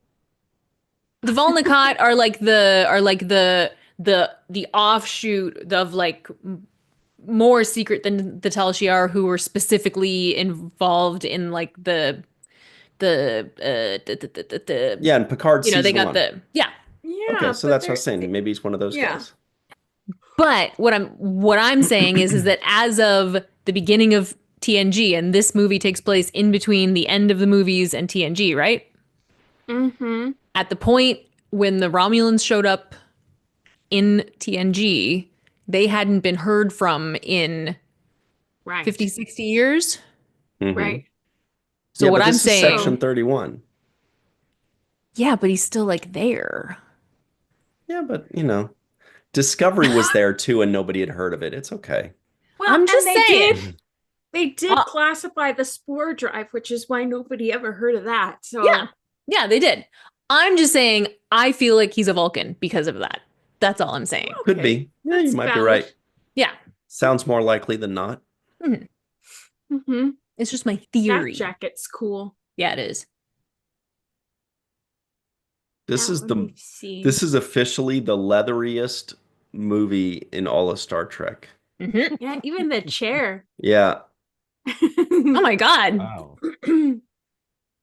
The Volnicott are like the offshoot of like more secret than the Tal Shiar, who were specifically involved in like the Yeah, and Picard you know, sees they the got one. the yeah. Yeah. Okay, so but that's what I was saying. Maybe he's one of those yeah. guys. But what I'm saying is that as of the beginning of TNG, and this movie takes place in between the end of the movies and TNG, right? Mm-hmm. At the point when the Romulans showed up in TNG, they hadn't been heard from in Right. 50, 60 years. Mhm. Right. So Yeah, what but I'm this is saying, Section 31. yeah, but he's still like there. Yeah, but Discovery was there too, and nobody had heard of it. It's okay. Well, I'm and just saying. they did Uh, classify the spore drive, which is why nobody ever heard of that. So Yeah, they did. I'm just saying, I feel like he's a Vulcan because of that. That's all I'm saying. Could Okay. be. Yeah, you That's might be valid. right. Yeah, Sounds more likely than not. Mm-hmm. it's just my That theory. jacket's cool. Yeah, it is. This That is one the we've seen. this is officially the leatheriest movie in all of Star Trek. Mhm. Yeah, even the chair. Yeah, Oh my God. Wow. they look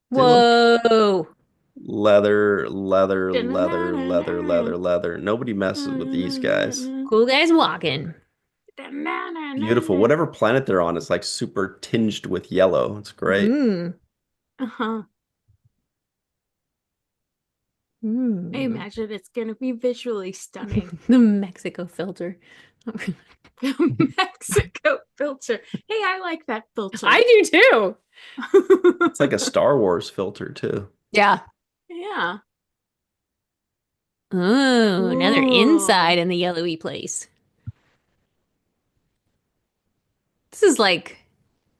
Whoa. leather, leather, leather, leather, leather, leather. Nobody messes with these guys. Cool guys walking. Beautiful. Whatever planet they're on is like super tinged with yellow. It's great. Mm. Uh-huh. I Mm. imagine it's gonna be visually stunning. The Mexico filter. The Mexico filter. Hey, I like that filter. I do too. It's like a Star Wars filter too. Yeah. Yeah. Oh, now they're Ooh. inside in the yellowy place. This is like,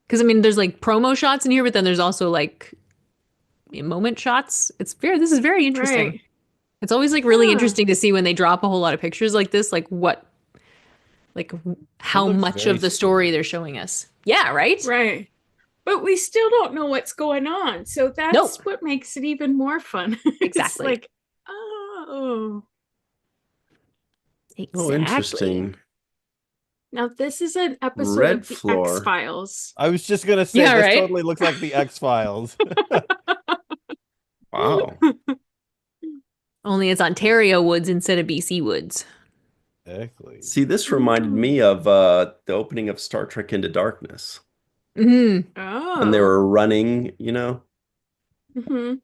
because I mean, there's like promo shots in here, but then there's also like moment shots. This is very interesting. Right. It's always like really Yeah. interesting to see when they drop a whole lot of pictures like this, like how looks much very of the story smooth. they're showing us. Yeah, right? Right. But we still don't know what's going on. So that's Nope. what makes it even more fun. It's Exactly. like, oh. Oh, Exactly. interesting. Now this is an episode Red of the floor. X-Files. I was just gonna say Yeah, this right? totally looks like the X-Files. Wow. Only it's Ontario woods instead of BC woods. Exactly. See, this reminded me of the opening of Star Trek Into Darkness. Mm-hmm. Oh. When they were running, you know? Hmm.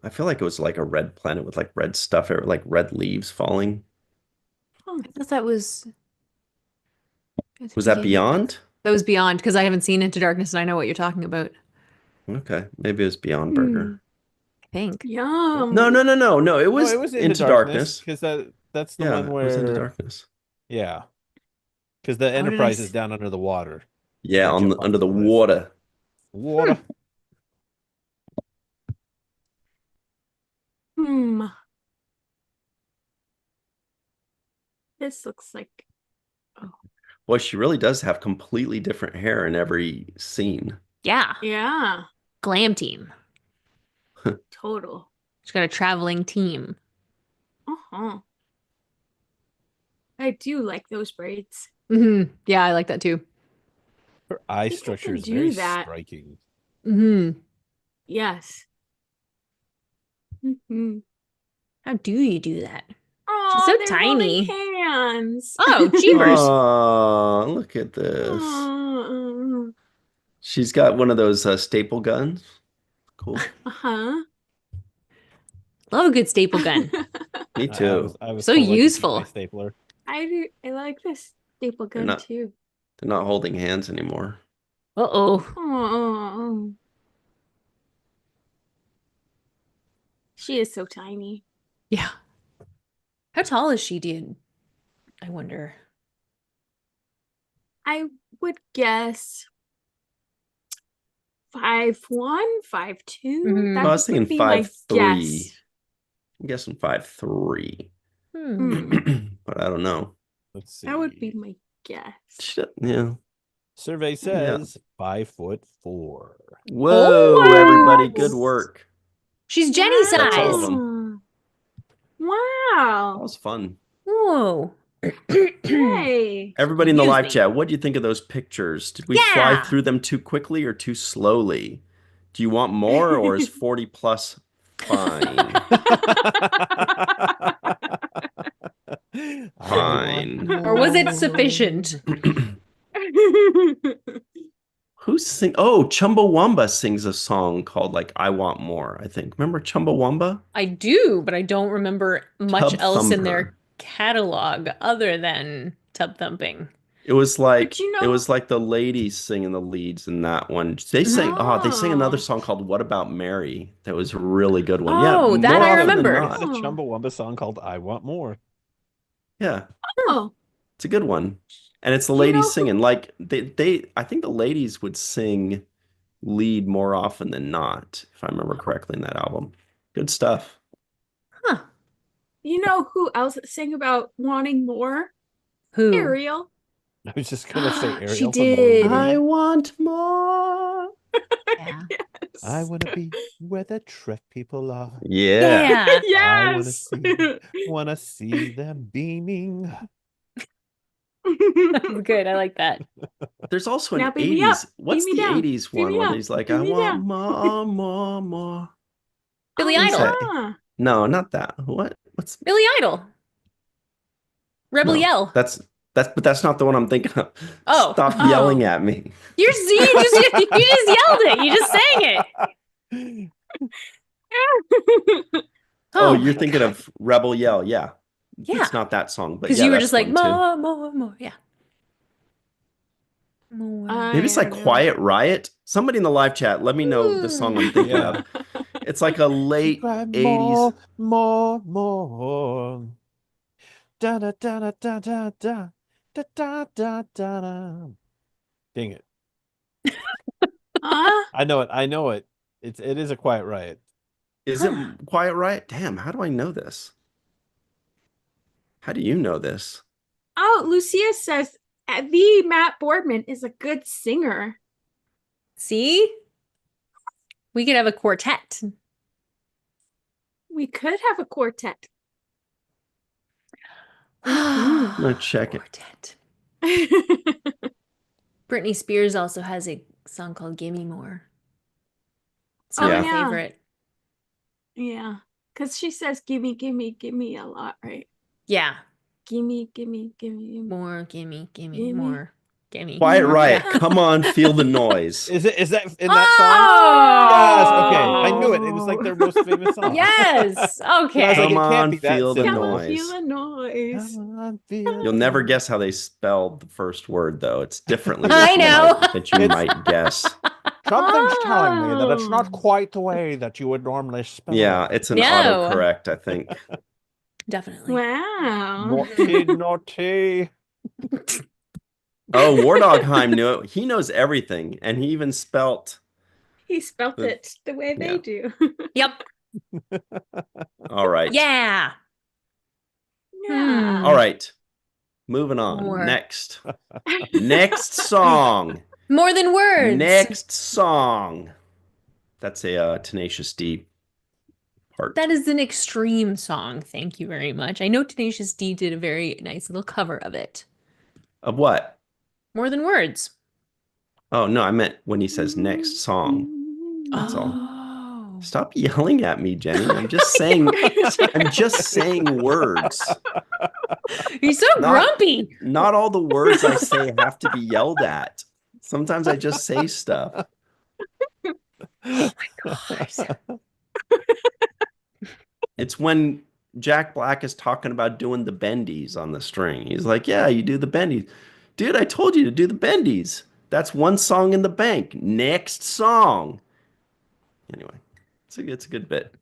I feel like it was like a red planet with like red stuff, like red leaves falling. I thought that was. Was that Beyond? That was Beyond, because I haven't seen Into Darkness and I know what you're talking about. Okay, maybe it was Beyond Burger. I think. Yum. No, no, no, no, no. It No, was it was Into Darkness. because that's the Yeah, one it was Into where Darkness. yeah, because the How did I Enterprise is s- down under the water. Yeah, They on jump the, off under the cliff. water. Water. Hmm. This looks like Well, she really does have completely different hair in every scene. Yeah. yeah, Glam team. total. She's got a traveling team. Uh-huh. I do like those braids. Mm-hmm. Yeah, I like that too. Her eye think I structure can is do very that. striking. Mm-hmm. Yes. Mm-hmm. How do you do that? Oh, so they're holding tiny. hands. Oh, jeepers. Oh, look at this. Oh, She's got one of those staple guns. Cool. uh-huh. Love a good staple gun. Me I too. was So told I could keep useful. my stapler. I like this staple They're gun not too. they're not holding hands anymore. Uh-oh. Oh, she is so tiny. Yeah. How tall is she, dude? I wonder. I would guess 5'1", 5'2". Mhm. That Oh, I was thinking would be my 5'3". guess. I'm guessing 5'3". Hmm. But I don't know. Let's see. That would be my guess. Yeah. Survey says 5'4". Whoa, wow. everybody, good work. She's Jenny Wow. That's all of size. them. That Wow. was fun. Whoa. Hey. Everybody in the Excuse live me. chat, what do you think of those pictures? Did we fly Yeah. through them too quickly or too slowly? Do you want more or is 40 plus fine? Fine. Or was it sufficient? Who's sing? Oh, Chumbawamba sings a song called like "I Want More." I think. Remember Chumbawamba? I do, but I don't remember much Tub else in Thumper. their catalog other than Tub Thumping. It was like But you it know- was like the ladies singing the leads in that one. They sang they sang another Oh. song called "What About Mary?" That was a really good one. Oh, Yeah, that more I often than remember. not. The Chumbawamba song called "I Want More." Yeah, Oh, it's a good one, and it's the You ladies know who- singing. Like they I think the ladies would sing lead more often than not, if I remember correctly in that album. Good stuff. Huh. you know who else sang about wanting more? Who? Ariel. I was just gonna say She Ariel from did. Movie. I want more. Yeah. I want to be where the Trek people are. Yeah. Yeah. I Yes. want to see them beaming. That's good. I like that. There's also an Now beam me up. 80s. What's Beam me the down. 80s Beam one me where up. he's like, Beam I me want down. more, more, more? Billy Oh, Idol. yeah. No, not that. What? What's Billy Idol. Rebel no? Yell. But that's not the one I'm thinking of. Oh. Stop Oh. yelling at me. You just yelled it. You just sang it. Oh, Oh you're my thinking God. of Rebel Yell. Yeah. Yeah. It's not that song, but Because yeah, you were that's just like, one too. more. Yeah. More. Maybe it's like don't know. Quiet Riot. Somebody in the live chat, let me know the song I'm thinking Yeah. of. It's like a late Cry 80s. more. Da da da da da da da da da da da da. Dang it! Huh? I know it. It is a Quiet Riot. Is it Quiet Riot? Damn, how do I know this? How do you know this? Oh, Lucia says the Matt Boardman is a good singer. See? We could have a quartet. We could have a quartet. I'm gonna check it. Quartet. Britney Spears also has a song called Gimme More. It's not Yeah. my yeah. favorite. Yeah. Because she says, gimme, gimme, gimme a lot, right? Yeah. Gimme, gimme, gimme. More, gimme, Gimme. more. Gimme. Quiet More. Riot, Yeah. come on, feel the noise. Is that in that song? Oh! Yes. Okay, I knew it. It was like their most famous song. Yes. And I was Okay. like, Come it can't on, be that feel the Come simple. on, feel noise. the noise. Come on, feel You'll the never noise. guess how they spelled the first word, though. It's differently I know. that you might guess. Something's telling me that it's not Oh. quite the way that you would normally spell Yeah, it. it's an No. autocorrect, I think. Definitely. Wow. Naughty. Oh, Wardogheim knew it. He knows everything, and he even spelt. He spelt The- it the way yeah. they do. Yep. All right. Yeah. Yeah. All right. Moving on. More. Next song. More than words. Next song. That's a Tenacious D part. That is an extreme song. Thank you very much. I know Tenacious D did a very nice little cover of it. Of what? More than words. Oh, no, I meant when he says next song. That's all. Oh. Stop yelling at me, Jenny. I'm just saying words. You're so Not- grumpy. Not all the words I say have to be yelled at. Sometimes I just say stuff. Oh my God. It's when Jack Black is talking about doing the bendies on the string. He's like, yeah, you do the bendies. Dude, I told you to do the bendies. That's one song in the bank. Next song. Anyway, it's a good bit.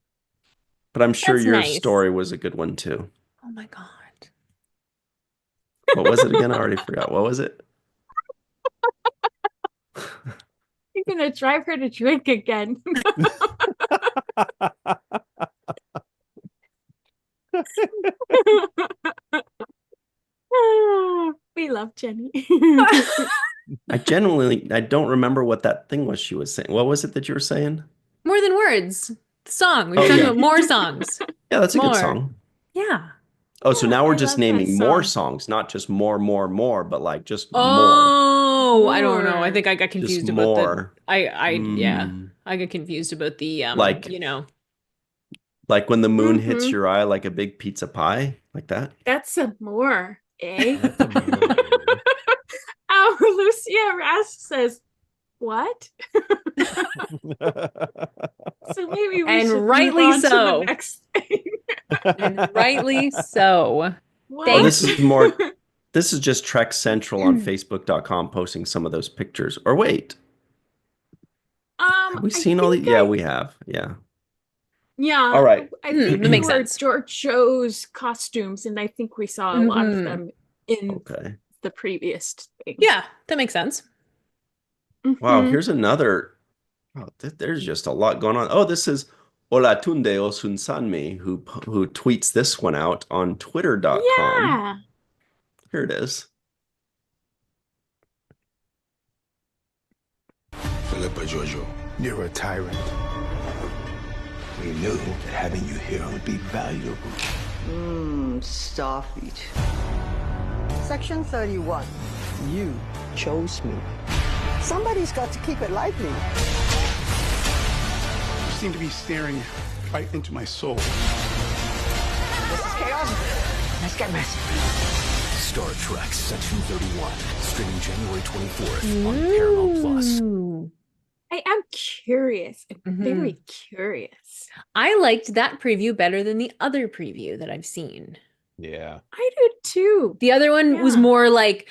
But I'm sure That's your nice. story was a good one too. Oh my God. What was it again? I already forgot. What was it? You're gonna drive her to drink again. We love Jenny. I don't remember what that thing was she was saying. What was it that you were saying? More than words. The song. We were Oh, talking yeah. about more songs. Yeah, that's a good More. song. Yeah. Oh, so Yeah, now we're I just love that naming more song. songs, not just more, but like just more. Oh, I don't know. I think I got Just confused about more. yeah. Mm. I got confused about the Like- you know. Like when the moon hits Mhm. your eye like a big pizza pie, like that. That's some more, eh? That's a more. Our Lucia Rask says, what? So maybe we And should rightly move on to so. the next thing. And rightly so. What? Oh, Thanks. this is more. This is just Trek Central on Facebook.com posting some of those pictures. Or wait, have we seen all these? Yeah, we have. Yeah. Yeah. All right. I think that they makes were sense. George Show's costumes, and I think we saw a lot of Mhm. them in Okay. the previous thing. Yeah, that makes sense. Wow, Mhm. here's another. Oh, there's just a lot going on. Oh, this is Olatunde Osunsanmi who tweets this one out on twitter.com. Yeah. Here it is. Philippa Jojo, You're a tyrant. We knew that having you here would be valuable. Starfleet. Section 31. You chose me. Somebody's got to keep it lively. You seem to be staring right into my soul. This is chaos. Let's get messy. Star Trek Section 31, streaming January 24th on Paramount Plus. Ooh. I am curious. I'm Mhm. very curious. I liked that preview better than the other preview that I've seen. Yeah. I do too. The other one was Yeah. more like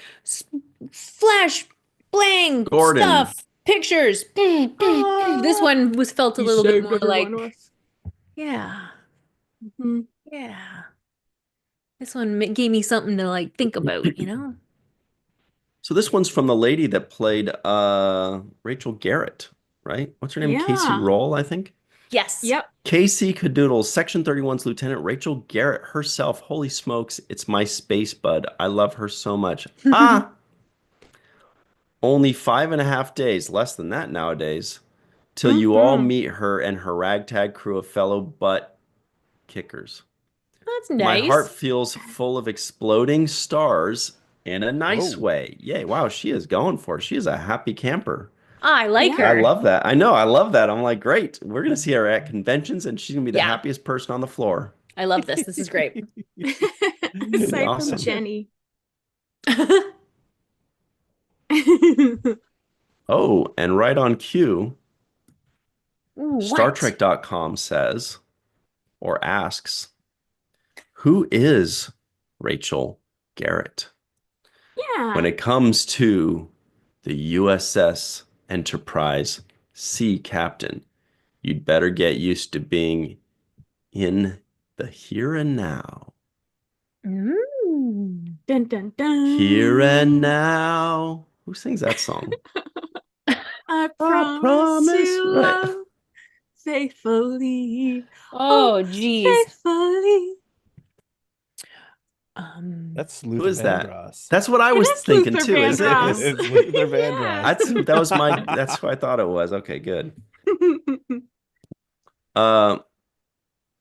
flash, blang, Gordon. stuff, pictures. This one was felt a little bit more like, yeah, Mhm. yeah. This one gave me something to like think about, you know? So this one's from the lady that played Rachel Garrett, right? What's her name? Casey Yeah. Roll, I think. Yes. Yep. Casey Cadoodles, Section 31's Lieutenant Rachel Garrett herself. Holy smokes, it's my space bud. I love her so much. Only 5.5 days, less than that nowadays, till you all Mhm. meet her and her ragtag crew of fellow butt kickers. That's My nice. heart feels full of exploding stars in a nice Whoa. way. Yay, wow, she is going for it. She is a happy camper. I like Yeah. her. I love that. I know, I love that. I'm like, great. We're going to see her at conventions and she's going to be the Yeah. happiest person on the floor. I love this. This is great. Aside awesome. from Jenny. Oh, and right on cue, Ooh, what? StarTrek.com says or asks, who is Rachel Garrett? Yeah. When it comes to the USS Enterprise sea captain, you'd better get used to being in the here and now. Mm. Dun, dun, dun. Here and now. Who sings that song? I promise, promise to right. love faithfully. Oh, geez. Faithfully. That's Who Luther is that? Vandross. That's what I It was is thinking Luther too. Is it? Vandross. It's Luther Yeah. Vandross. That was my. That's who I thought it was. Okay, good. Uh,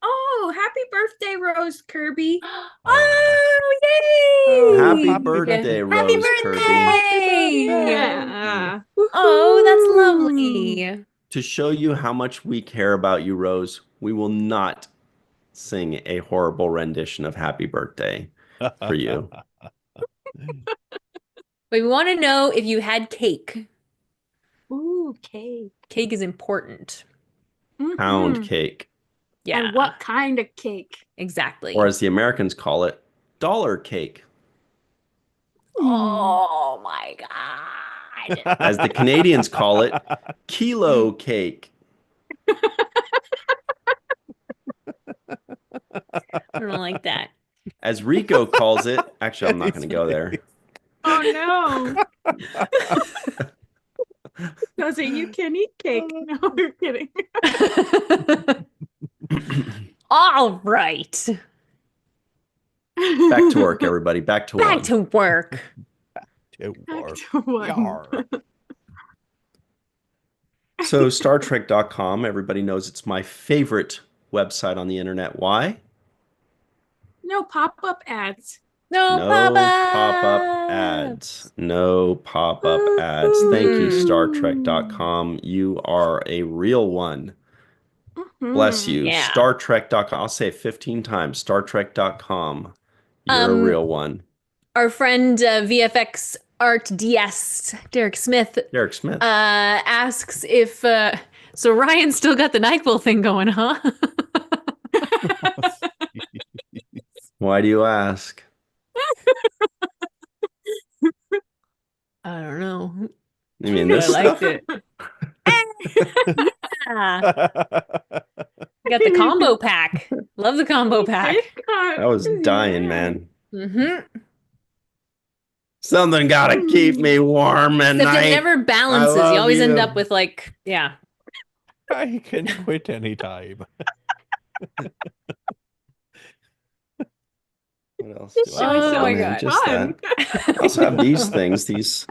Oh, happy birthday, Rose Kirby. Oh, yay! Oh, happy happy birthday, Happy Rose Kirby. birthday! Yeah. Oh, that's Woohoo. lovely. To show you how much we care about you, Rose, we will not sing a horrible rendition of Happy Birthday for you. But we want to know if you had cake. Ooh, cake. Cake is important. Pound Mhm. cake, Yeah, And what kind of cake? exactly. or as the Americans call it, dollar cake. Oh my God. As the Canadians call it, kilo cake. I don't like that. As Rico calls it, actually, I'm not going to go there. Oh no. Does it you can eat cake? No, you're kidding. All right. Back to work, everybody. Back to Back one. to work. Back to one. Yar. So StarTrek.com, everybody knows it's my favorite website on the internet. Why? No pop-up ads. No, No pop-up. pop-up ads. No pop-up ads. Thank you, StarTrek.com. You are a real one. Bless you. Yeah. StarTrek.com. I'll say it 15 times. StarTrek.com. You're a real one. Our friend VFX Art DS, Derek Smith, Derek Smith. asks if so Ryan still got the NyQuil thing going, huh? Why do you ask? I don't know. You mean But this I liked stuff? it. Yeah. Got the combo pack. Love the combo pack. I was dying, man. Mm-hmm. Something gotta keep me warm at Except night. it never balances. I You love always end you. up with like, yeah. I can quit anytime. What else This do show I is have? Oh my Man, God. just fun. that. I also have these things. These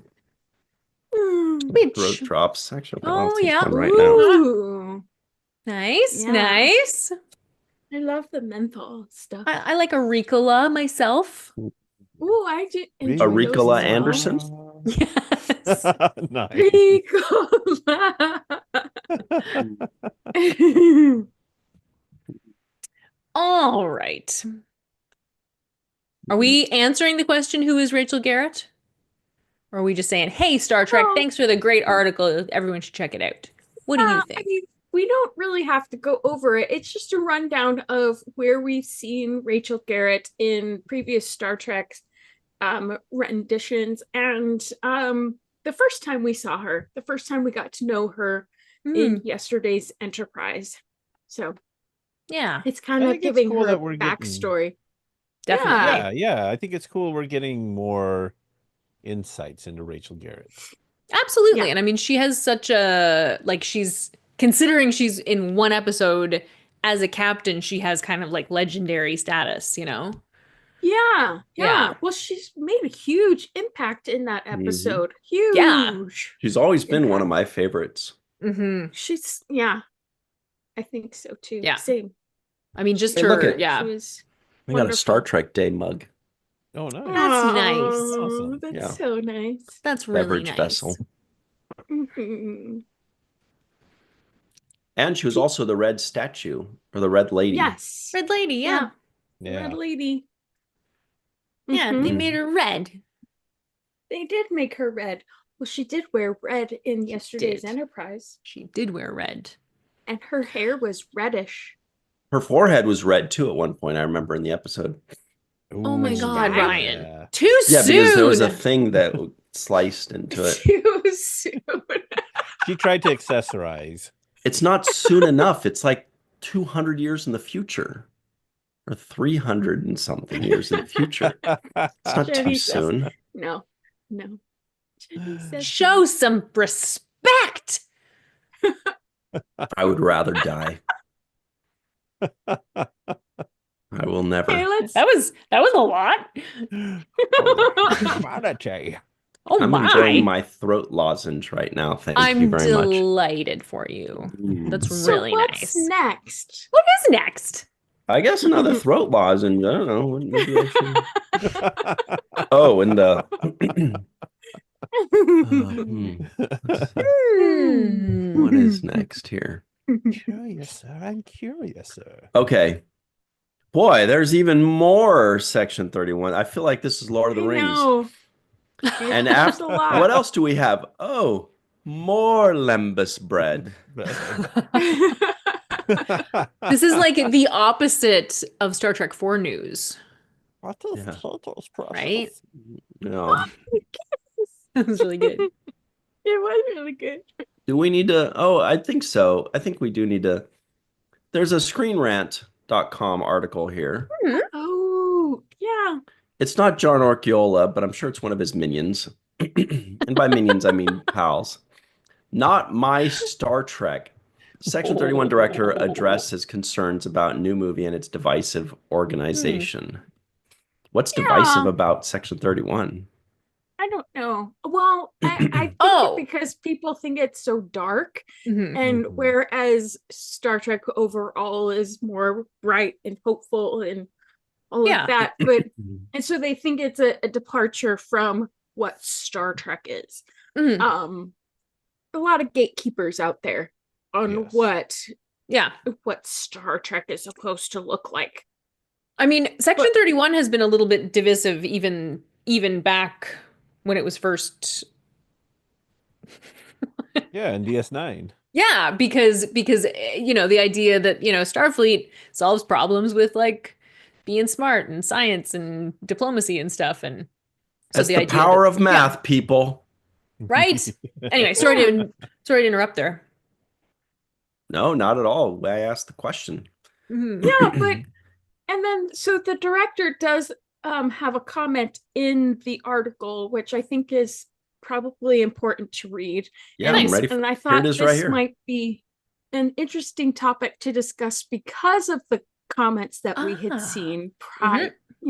Throat drops. Actually, I'll Oh, take yeah. one right now. Ooh. Nice, Yeah. nice. I love the menthol stuff. I like a Ricola myself. Ooh, I do enjoy those Ricola as well. Anderson? Yes. Nice. Ricola. All right. Are we answering the question, who is Rachel Garrett? Or are we just saying, hey, Star Trek, Oh. thanks for the great article. Everyone should check it out. What do you I think? mean, we don't really have to go over it. It's just a rundown of where we've seen Rachel Garrett in previous Star Trek renditions, and the first time we saw her, the first time we got to know her in yesterday's Enterprise. So Yeah, it's kind I of think it's giving cool her that we're getting- backstory. definitely. Yeah. I think it's cool we're getting more insights into Rachel Garrett. Absolutely. Yeah. And I mean, she has such a, like, she's, considering she's in one episode as a captain, she has kind of like legendary status, you know? Yeah. Yeah. Well, she's made a huge impact in that episode. Yeah. Huge. She's always been one Impact. of my favorites. Mm-hmm. She's, yeah, I think so too. Yeah. Same. I mean, just Hey, her, look at- yeah. She was I got a wonderful. Star Trek Day mug. Oh, nice. That's nice. Aw, Awesome. That's Yeah. so nice. That's really Beverage nice. vessel. Mhm. And she was also the red statue, or the red lady. Yes. Red lady, yeah. Yeah. Red lady. Yeah, Mhm. they made her red. They did make her red. Well, she did wear red in yesterday's did. Enterprise, She did wear red. and her hair was reddish. Her forehead was red too at one point, I remember in the episode. Oh my Ooh, God, died? Ryan. yeah. Too Yeah, soon. because there was a thing that sliced into it. Too soon. She tried to accessorize. It's not soon enough. It's like 200 years in the future. Or 300 and something years in the future. It's not Jenny too says- soon. No. Jenny says Show some respect. I would rather die. I will never. Okay, let's. That was a lot. Humanity. Oh I'm my. enjoying my throat lozenge right now. Thank you I'm very much. delighted for you. That's Mm. So really what's nice. next? What is next? I guess another throat lozenge. I don't know. Maybe I should- Oh, and the. What is next here? Curiouser and curiouser. Okay. Boy, there's even more Section 31. I feel like this is Lord of the I Rings. know. And There's after a lot. what else do we have? Oh, more lembas bread. This is like the opposite of Star Trek 4 news, What is Yeah. Pluto's process? right? No. That was really good. It was really good. Do we need to? Oh, I think so. I think we do need to. There's a screenrant.com article here. Oh, yeah. It's not John Orchiola, but I'm sure it's one of his minions. And by minions, I mean pals. Not my Star Trek. Section 31 director addresses concerns about new movie and its divisive organization. What's divisive about Section 31? I don't know. Well, I think Oh. because people think it's so dark, Mhm. and Mhm. whereas Star Trek overall is more bright and hopeful and all Yeah. of that, but and so they think it's a departure from what Star Trek is. Mhm. A lot of gatekeepers out there on Yes. Yeah. what Star Trek is supposed to look like. I mean, Section But- 31 has been a little bit divisive even back when it was first. Yeah, and DS9. Yeah, because you know, the idea that, you know, Starfleet solves problems with like being smart and science and diplomacy and stuff, and so That's the idea power that- of math, people. Right. Anyway, sorry to interrupt there. No, not at all. I asked the question. Mhm. Yeah, but and then so the director does have a comment in the article, which I think is probably important to read. Yeah, and, I'm ready. and I Here thought it is this right here. might be an interesting topic to discuss because of the comments that we had Ah. seen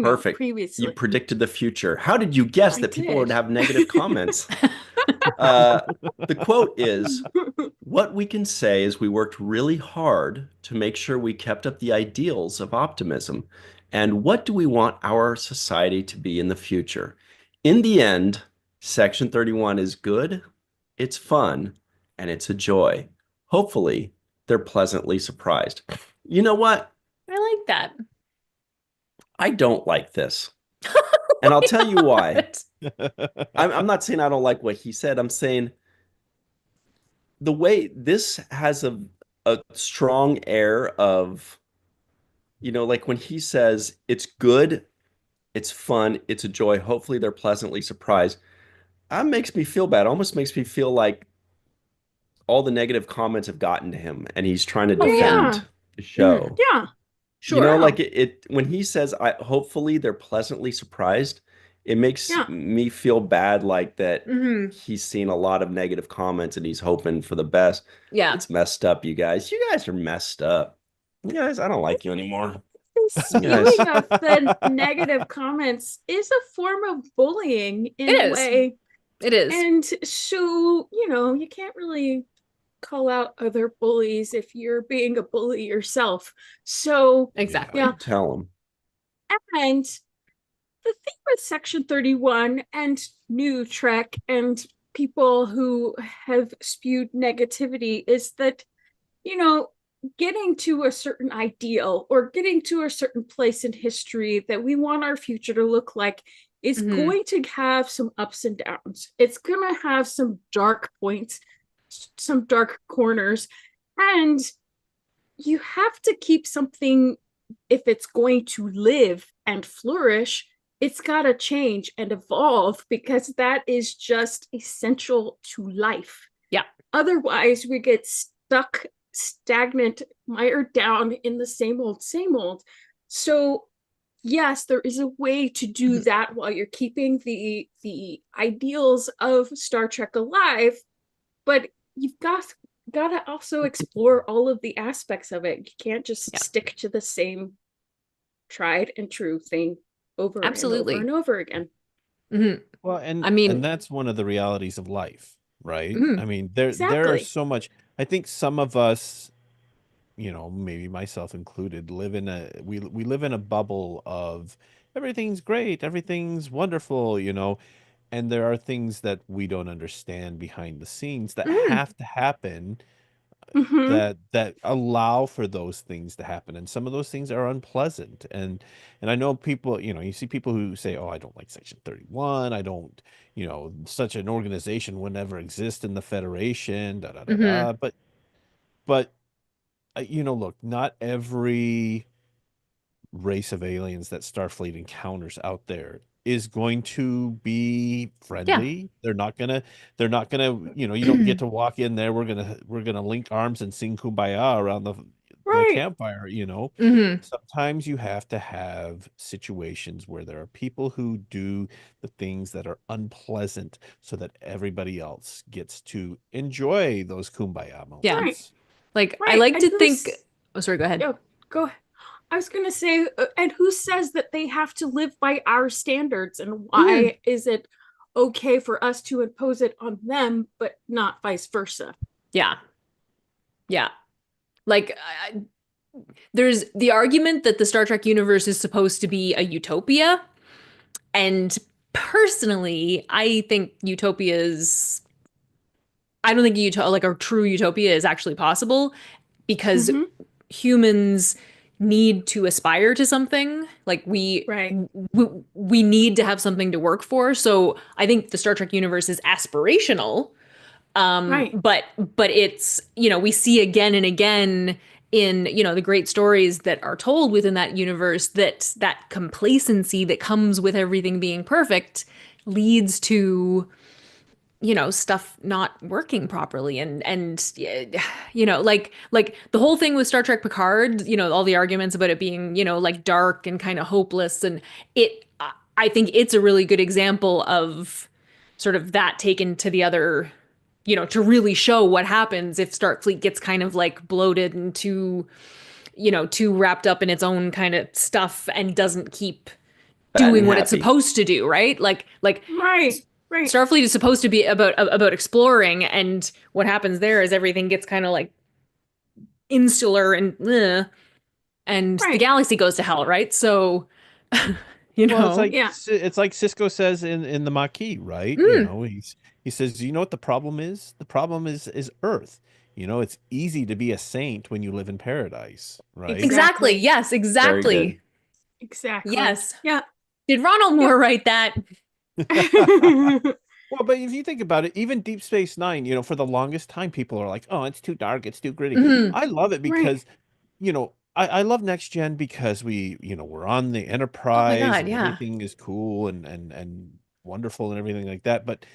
Perfect. previously. You predicted the future. How did you guess I that people would did. have negative comments? The quote is, "What we can say is we worked really hard to make sure we kept up the ideals of optimism. And what do we want our society to be in the future? In the end, Section 31 is good, it's fun, and it's a joy. Hopefully, they're pleasantly surprised." You know what? I like that. I don't like this. And I'll tell you why. But- I'm not saying I don't like what he said. I'm saying the way this has a strong air of, like when he says it's good, it's fun, it's a joy, hopefully they're pleasantly surprised. That makes me feel bad. Almost makes me feel like all the negative comments have gotten to him and he's trying to Oh yeah. defend the show. Yeah. Sure. Like it when he says I hopefully they're pleasantly surprised, it makes Yeah. me feel bad like that Mhm. he's seen a lot of negative comments and he's hoping for the best. Yeah. It's messed up, you guys. You guys are messed up. You guys, I don't like you anymore. Spewing of the negative comments is a form of bullying in It a is. way. It is. And so, you can't really call out other bullies if you're being a bully yourself. So, Exactly. yeah. You tell him. And the thing with Section 31 and New Trek and people who have spewed negativity is that, getting to a certain ideal or getting to a certain place in history that we want our future to look like is going to have some ups and downs. It's going to have some dark points, some dark corners, and you have to keep something, if it's going to live and flourish, it's got to change and evolve because that is just essential to life. Yeah. Otherwise, we get stuck, stagnant, mired down in the same old, same old. So, yes, there is a way to do that while you're keeping the ideals of Star Trek alive, but you've got to also explore all of the aspects of it. You can't just stick to the same tried and true thing over Absolutely. and over and over again. Well, and I mean- and that's one of the realities of life, right? Mhm. I mean, there are Exactly. so much. I think some of us, maybe myself included, we live in a bubble of everything's great, everything's wonderful, and there are things that we don't understand behind the scenes that have to happen Mhm. that allow for those things to happen, and some of those things are unpleasant. And I know people, you see people who say, oh, I don't like Section 31, I don't, such an organization would never exist in the Federation, da da da da. But look, not every race of aliens that Starfleet encounters out there is going to be friendly. They're not gonna, you don't get to walk in there. We're gonna link arms and sing Kumbaya around the Right. campfire, Sometimes you have to have situations where there are people who do the things that are unpleasant so that everybody else gets to enjoy those Kumbaya moments. Yeah. Right. Like, I Right. like And to who's- think. Oh, sorry, go ahead. Oh, go ahead. I was going to say, and who says that they have to live by our standards, and why is it okay for us to impose it on them, but not vice versa? Yeah. Yeah. Like, there's the argument that the Star Trek universe is supposed to be a utopia. And personally, I think I don't think a true utopia is actually possible because Mhm. humans need to aspire to something. Like Right. we need to have something to work for. So I think the Star Trek universe is aspirational. Right. But it's, we see again and again in, the great stories that are told within that universe that complacency that comes with everything being perfect leads to, stuff not working properly. And like the whole thing with Star Trek Picard, all the arguments about it being, like dark and kind of hopeless. And I think it's a really good example of sort of that taken to the other, to really show what happens if Starfleet gets kind of like bloated and too wrapped up in its own kind of stuff and doesn't keep Fat and doing what it's happy. supposed to do, right? Like Right. Right. Starfleet is supposed to be about exploring, and what happens there is everything gets kind of like insular and the Right. galaxy goes to hell, right? So, you Well, it's know, like Yeah. it's like Cisco says in the Maquis, right? You know, he says, you know what the problem is? The problem is Earth. You know, it's easy to be a saint when you live in paradise, right? exactly. Exactly. Yes, Very exactly. good. Exactly. Yes. Yeah. Did Ronald Moore write that? Well, but if you think about it, even Deep Space Nine, you know, for the longest time, people are like, "Oh, it's too dark, it's too gritty." Mhm. I love it Right. because, you know, I love Next Gen because we're on the Oh my Enterprise God, and yeah. everything is cool and wonderful and everything like that. But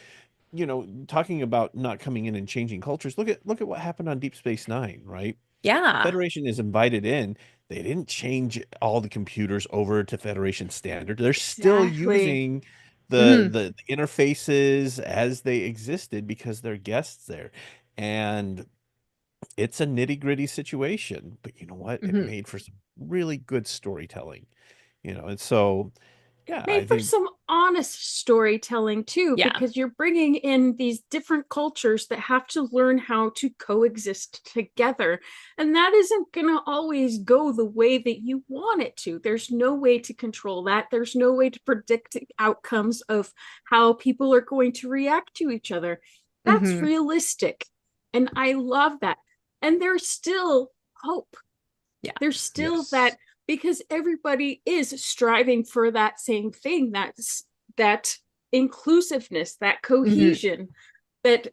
you know, talking about not coming in and changing cultures, look at what happened on Deep Space Nine, right? Yeah. Federation is invited in. They didn't change all the computers over to Federation standard. They're still Exactly. using Mhm. the interfaces as they existed because they're guests there. And it's a nitty-gritty situation, but you know what? It Mhm. made for some really good storytelling, you know. And so, yeah, I Made for think some honest storytelling too, Yeah. because you're bringing in these different cultures that have to learn how to coexist together. And that isn't going to always go the way that you want it to. There's no way to control that. There's no way to predict the outcomes of how people are going to react to each other. That's Mhm. realistic. And I love that. And there's still hope. Yeah. There's still yes. that, because everybody is striving for that same thing, that inclusiveness, that cohesion, that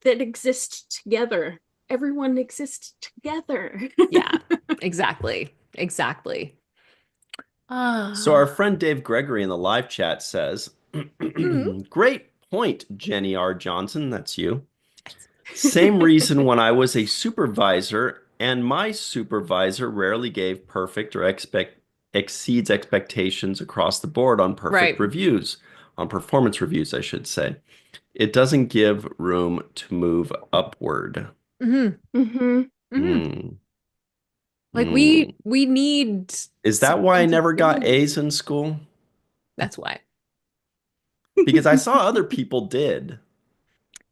exists together. Everyone exists together. Yeah. Exactly. Exactly. So our Ah. friend Dave Gregory in the live chat says, Mhm. great point, Jenny R. Johnson. That's you. Same reason when I was a supervisor and my supervisor rarely gave perfect or exceeds expectations across the board on perfect Right. reviews, on performance reviews, I should say. It doesn't give room to move upward. Mhm. Mm-hmm. Mhm. Hmm. Like Hmm. we need Is that why I Something to never got build. A's in school? that's why. Because I saw other people did.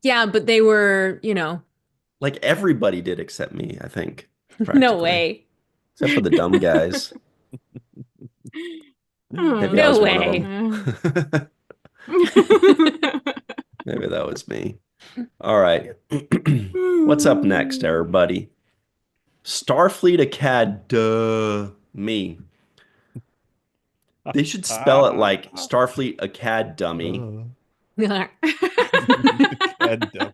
Yeah, but they were, Like everybody did except me, I think, no practically. way. Except for the dumb guys. Maybe I No was one of way. them. Maybe that was me. All right. What's up next, everybody? Starfleet Academy. They should spell it like Starfleet Academy. Cad dummy.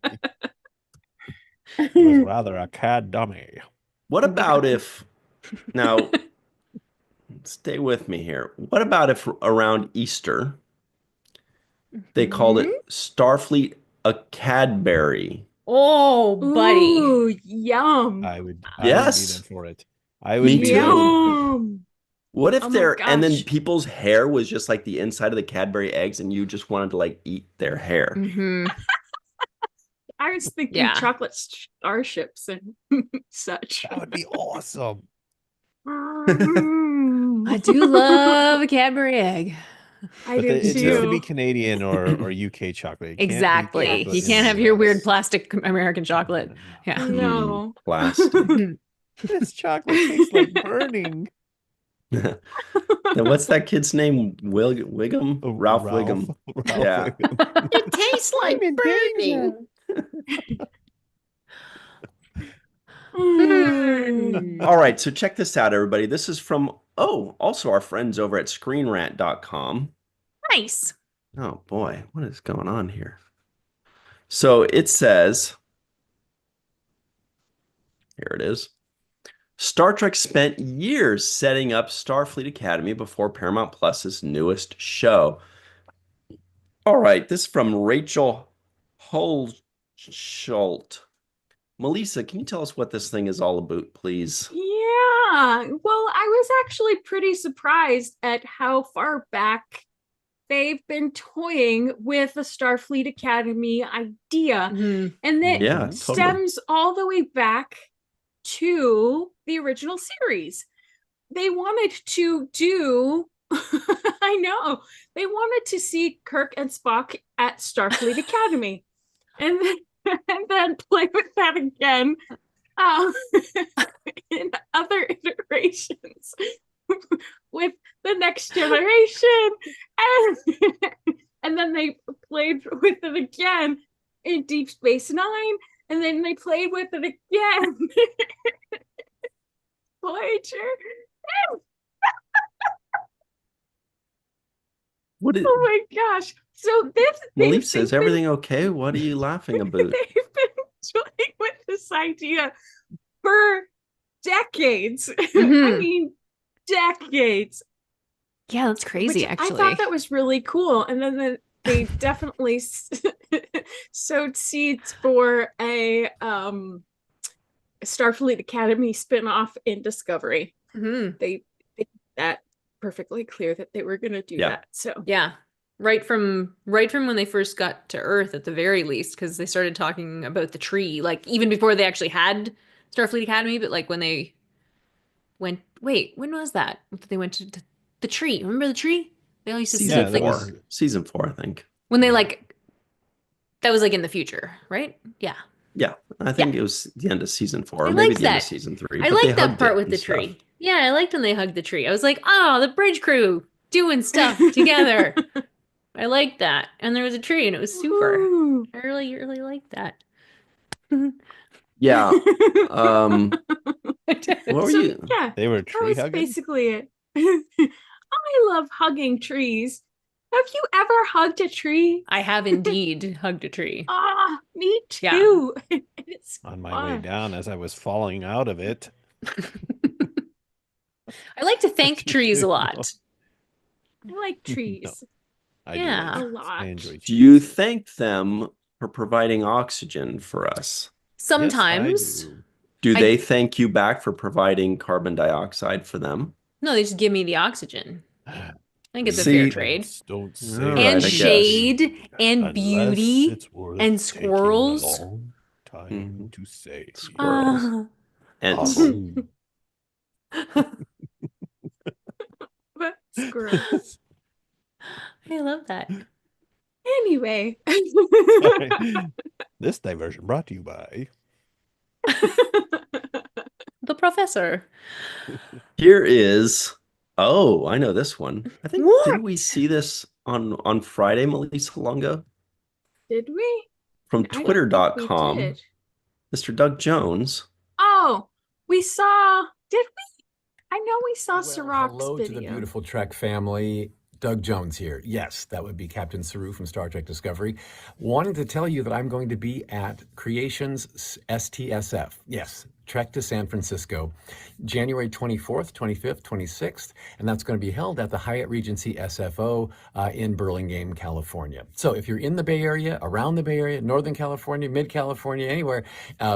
He was rather a cad dummy. What about if, now, stay with me here. What about if around Easter they called Mhm. it Starfleet Acadberry? Oh, buddy. Ooh, yum. I would be there Yes, for it. I would me be there too. for it. Yum. What if Oh my and then gosh. people's hair was just like the inside of the Cadbury eggs and you just wanted to like eat their hair? Hmm. I was thinking Yeah. chocolate starships and such. That would be awesome. I do love a Cadbury egg. I But do Me it needs to too. be too. Canadian or UK chocolate. It can't be Exactly. chocolate You Yes. in can't the have your weird US. plastic American chocolate. Yeah. No. Plastic. This chocolate tastes like burning. Then what's that kid's name? Wiggum? Oh, Ralph Ralph. Wiggum. Ralph Yeah. Wiggum. It tastes I'm like in burning. Mm. All right, so check this out, everybody. This is from, also our friends over at screenrant.com. Nice. Oh boy, what is going on here? So it says, here it is. Star Trek spent years setting up Starfleet Academy before Paramount Plus's newest show. All right, this is from Rachel Holschult. Melissa, can you tell us what this thing is all about, please? Yeah. Well, I was actually pretty surprised at how far back they've been toying with the Starfleet Academy idea. Mhm. And that Yeah, totally. stems all the way back to the original series. They wanted to do I know. They wanted to see Kirk and Spock at Starfleet Academy. And then play with that again um, in other iterations with the next generation. And, and then they played with it again in Deep Space Nine. And then they played with it again. Voyager. What is, Oh my gosh. So this Malif says, everything okay? What are you laughing about? they've been toying with this idea for decades. I mean, decades. Yeah, that's crazy, Which actually. I thought that was really cool. And then they definitely sowed seeds for a Starfleet Academy spinoff in Discovery. They made that perfectly clear that they were going to do that. So yeah, right from when they first got to Earth, at the very least, because they started talking about the tree, like even before they actually had Starfleet Academy. But like when they went, wait, when was that? They went to the tree. Remember the tree? They all used to Season sit, four. like, Season 4, I think. when they like, that was like in the future, right? Yeah. Yeah, I think it was the end of season 4, I or maybe liked the end that. of season 3. I but they liked that hugged part it with and the stuff. tree. Yeah, I liked when they hugged the tree. I was like, oh, the bridge crew doing stuff together. I liked that. And there was a tree and it was super. Woohoo. I really, really liked that. Yeah. What were So you? yeah, They were that tree was hugging. basically it. I love hugging trees. Have you ever hugged a tree? I have indeed hugged a tree. Ah, me Yeah. too. It's On my fun. way down as I was falling out of it. I like to thank trees a lot. I like trees. I Yeah. do. A lot. I enjoy Do you trees. thank them for providing oxygen for us? Sometimes. Yes, I do. Do I- they thank you back for providing carbon dioxide for them? No, they just give me the oxygen. I think it's a See- fair trade. Don't say All right, And I guess. shade and unless beauty it's worth and taking a squirrels. long time to say. Squirrels. Ah. Ents. But squirrels. I love that. Anyway. Sorry. This diversion brought to you by. The professor. Here is. Oh, I know this one. I think did we What? see this on Friday, Melissa Longo? Did we? From I don't think we Twitter.com. did. Mr. Doug Jones. Oh, we saw. Did we? I know we saw Well, Sirach's hello video. to the beautiful Trek family. Doug Jones here. Yes, that would be Captain Saru from Star Trek Discovery. Wanting to tell you that I'm going to be at Creations STSF. Yes, Trek to San Francisco, January 24th, 25th, 26th, and that's going to be held at the Hyatt Regency SFO in Burlingame, California. So if you're in the Bay Area, around the Bay Area, Northern California, Mid-California, anywhere,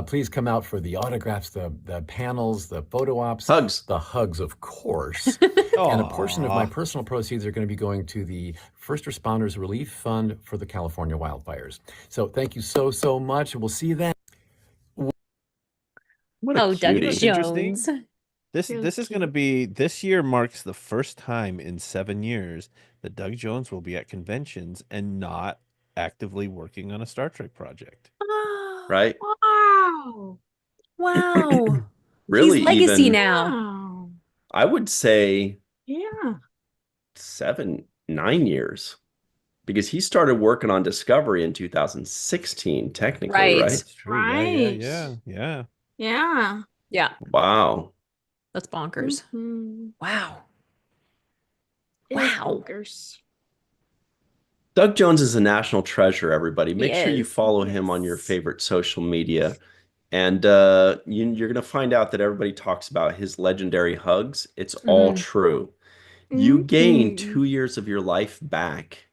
please come out for the autographs, the panels, the photo ops. Hugs. The hugs, of course. And a portion of my personal proceeds are going to be going to the First Responders Relief Fund for the California wildfires. So thank you so, so much. We'll see you then. What a Oh, Doug cutie. Interesting. Jones. This Really is going to cute. be, this year marks the first time in 7 years that Doug Jones will be at conventions and not actively working on a Star Trek project. Right? Wow. Wow. Really, He's legacy even now. Wow. I would say Yeah. 7, 9 years. Because he started working on Discovery in 2016, technically, Right. right? That's true. Right. Yeah. Yeah. Yeah, Wow. that's bonkers. Mhm. Wow. It is Wow. bonkers. Doug Jones is a national treasure, everybody. Make sure you is. follow him on your Yes. favorite social media. And you're going to find out that everybody talks about his legendary hugs. It's all Mhm. true. You gain Mhm. 2 years of your life back.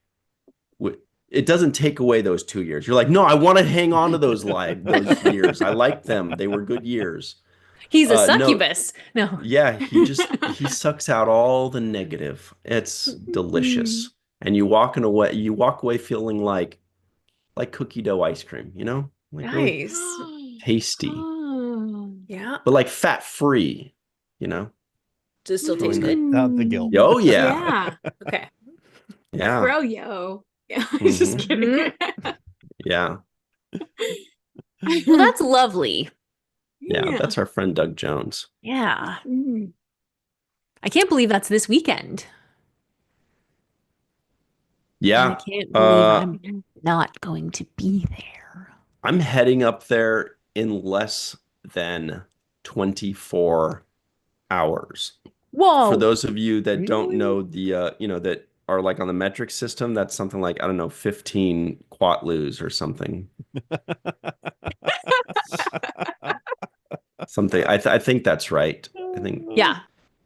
It doesn't take away those 2 years. You're like, no, I want to hang on to those years. I like them. They were good years. He's a No, succubus. No. yeah, he sucks out all the negative. It's delicious. And you walk away feeling like cookie dough ice cream, Like really Nice. tasty, Oh. Yeah. but like fat free, Does it still taste Going good? Without the guilt. Oh yeah. Yeah. Okay. Yeah. Bro, yo. Yeah, just Mhm. kidding. Yeah. Well, that's lovely. Yeah. That's our friend Doug Jones. Yeah. Mm. I can't believe that's this weekend. And I Yeah. can't believe I'm not going to be there. I'm heading up there in less than 24 hours. Whoa. For those of you that don't Really? know the that are like on the metric system, that's something like, I don't know, 15 quatlus or something. Something. I think that's right. I think. Yeah.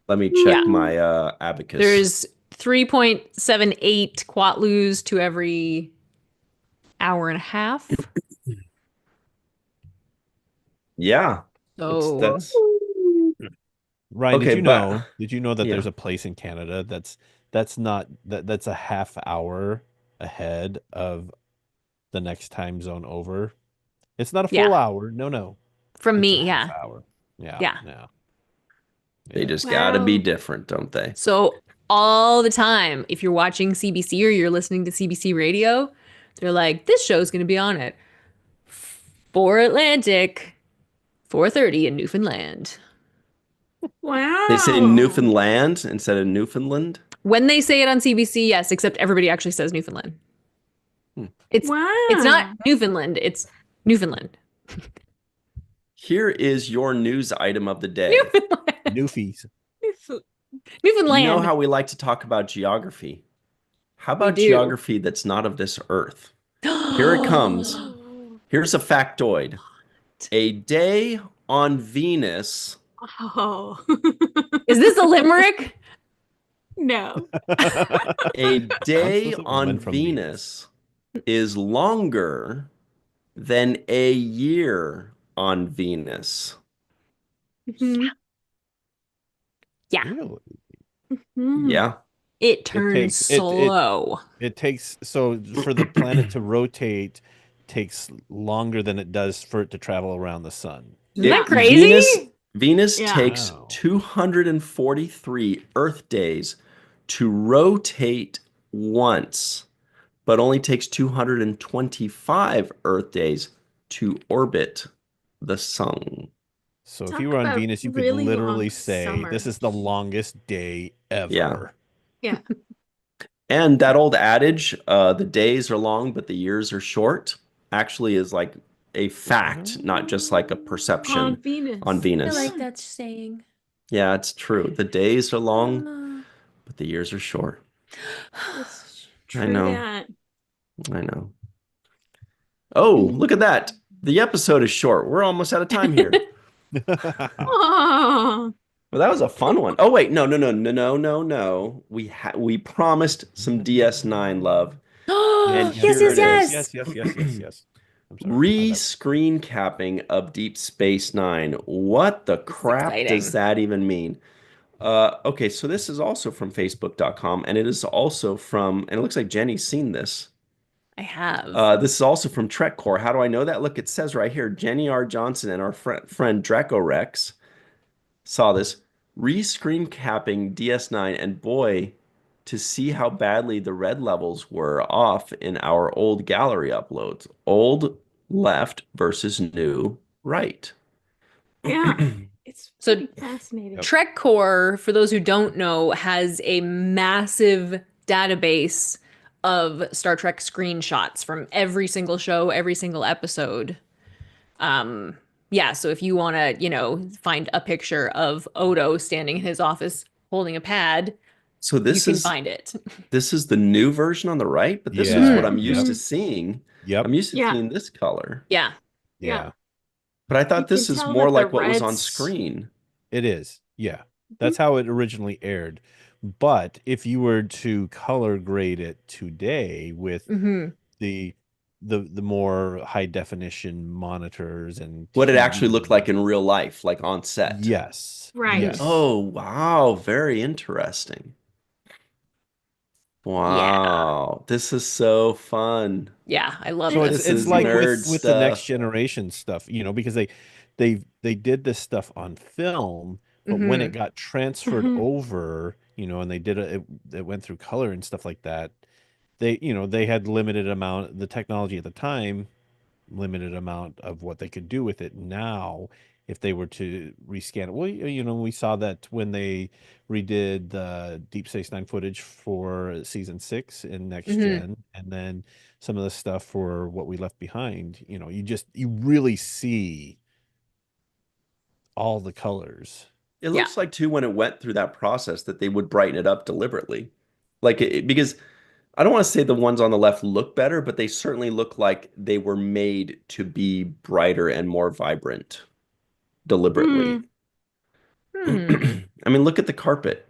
Let me Yeah. check my abacus. There's 3.78 quatlus to every hour and a half. Yeah. So That's Ryan, okay, but did you know that yeah. there's a place in Canada that's a half hour ahead of the next time zone over? It's not a full Yeah. hour. No. from It's a me, half yeah. hour. Yeah. Yeah. Yeah. They Yeah. just gotta be Wow. different, don't they? So all the time, if you're watching CBC or you're listening to CBC radio, they're like, this show's going to be on at 4 Atlantic, 4:30 in Newfoundland. They say Wow. Newfoundland instead of Newfoundland. When they say it on CBC, yes, except everybody actually says Newfoundland. Hmm. It's not Wow. Newfoundland, it's Newfoundland. Here is your news item of the day. Newfoundland. Newfies. You Newfoundland. know how we like to talk about geography. How We about do. geography that's not of this earth? Here it comes. Here's a factoid. A day on Venus. Oh. Is this a limerick? No. A day was a on woman from Venus is longer than a year on Venus. Mhm. Yeah. Really? Mhm. Yeah. It turns takes- slow. It takes so for the planet to rotate takes longer than it does for it to travel around the sun. Isn't that It- crazy? Venus Yeah. takes Wow. 243 Earth days to rotate once, but only takes 225 Earth days to orbit the sun. So if Talk you were on about Venus, you could really literally long say this is the longest day ever. Yeah. And that old adage, the days are long, but the years are short, actually is like a fact, not just like a perception On Venus. on Venus. I like that saying. Yeah, it's true. The days are long, but the years are short. It's I true know. that. I know. Oh, look at that. The episode is short. We're almost out of time here. Oh. Well, that was a fun one. Oh, wait. No. We promised some DS9 love. And yes, here yes, it is. yes. Yes. I'm sorry. Re-screen capping of Deep Space Nine. What the crap exciting. does that even mean? Okay, so this is also from Facebook.com, and it is also from, and it looks like Jenny's seen this. I have. This is also from TrekCore. How do I know that? Look, it says right here, Jenny R. Johnson and our friend Dracorex saw this. Re-screen capping DS9, and boy, to see how badly the red levels were off in our old gallery uploads. Old left versus new right. Yeah. It's So- pretty fascinating. TrekCore, for those who don't know, has a massive database of Star Trek screenshots from every single show, every single episode. Yeah, so if you want to, find a picture of Odo standing in his office holding a pad, So you this can is find it. this is the new version on the right, but this is Yeah. what I'm used to Mhm. seeing. Yep. I'm used to Yeah. seeing this color. Yeah. Yeah. But I thought You this can is tell more that like the what was on reds- screen. It is. Yeah. That's how it originally aired. But if you were to color grade it today with hmm the more high definition monitors and What it actually TV, looked like in real life, like on set. Yes. Right. Yes. Oh, wow. Very interesting. Wow. This is so fun. Yeah, I love So it. This it's is like nerd with the next stuff. generation stuff, because they did this stuff on film, But when it Mhm. got transferred Mhm. over, and they did it went through color and stuff like that, they had limited amount, the technology at the time, limited amount of what they could do with it. Now, if they were to rescan it, well, we saw that when they redid the Deep Space Nine footage for season 6 in Next Mhm. Gen, and then some of the stuff for What We Left Behind, you really see all the colors. It Yeah. looks like too when it went through that process that they would brighten it up deliberately. Like because I don't want to say the ones on the left look better, but they certainly look like they were made to be brighter and more vibrant deliberately. Mm. Hmm. I mean, look at the carpet,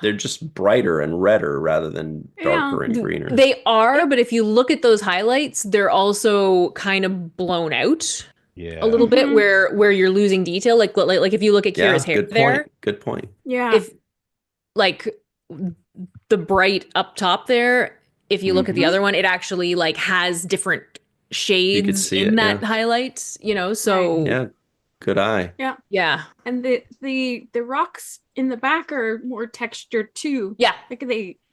they're just brighter and redder rather than Yeah. darker and greener. They are, It, but if you look at those highlights, they're also kind of blown out a Yeah. little bit mhm. where you're losing detail. Like if you look at Kira's Yeah, hair good point. there, Good point. Yeah. if like the bright up top there, if you look at the Mhm. other one, it actually like has different You could shades see in it, yeah. that highlight, Right. so Yeah, good eye. Yeah. yeah. And the rocks in the back are more textured too. Yeah, Like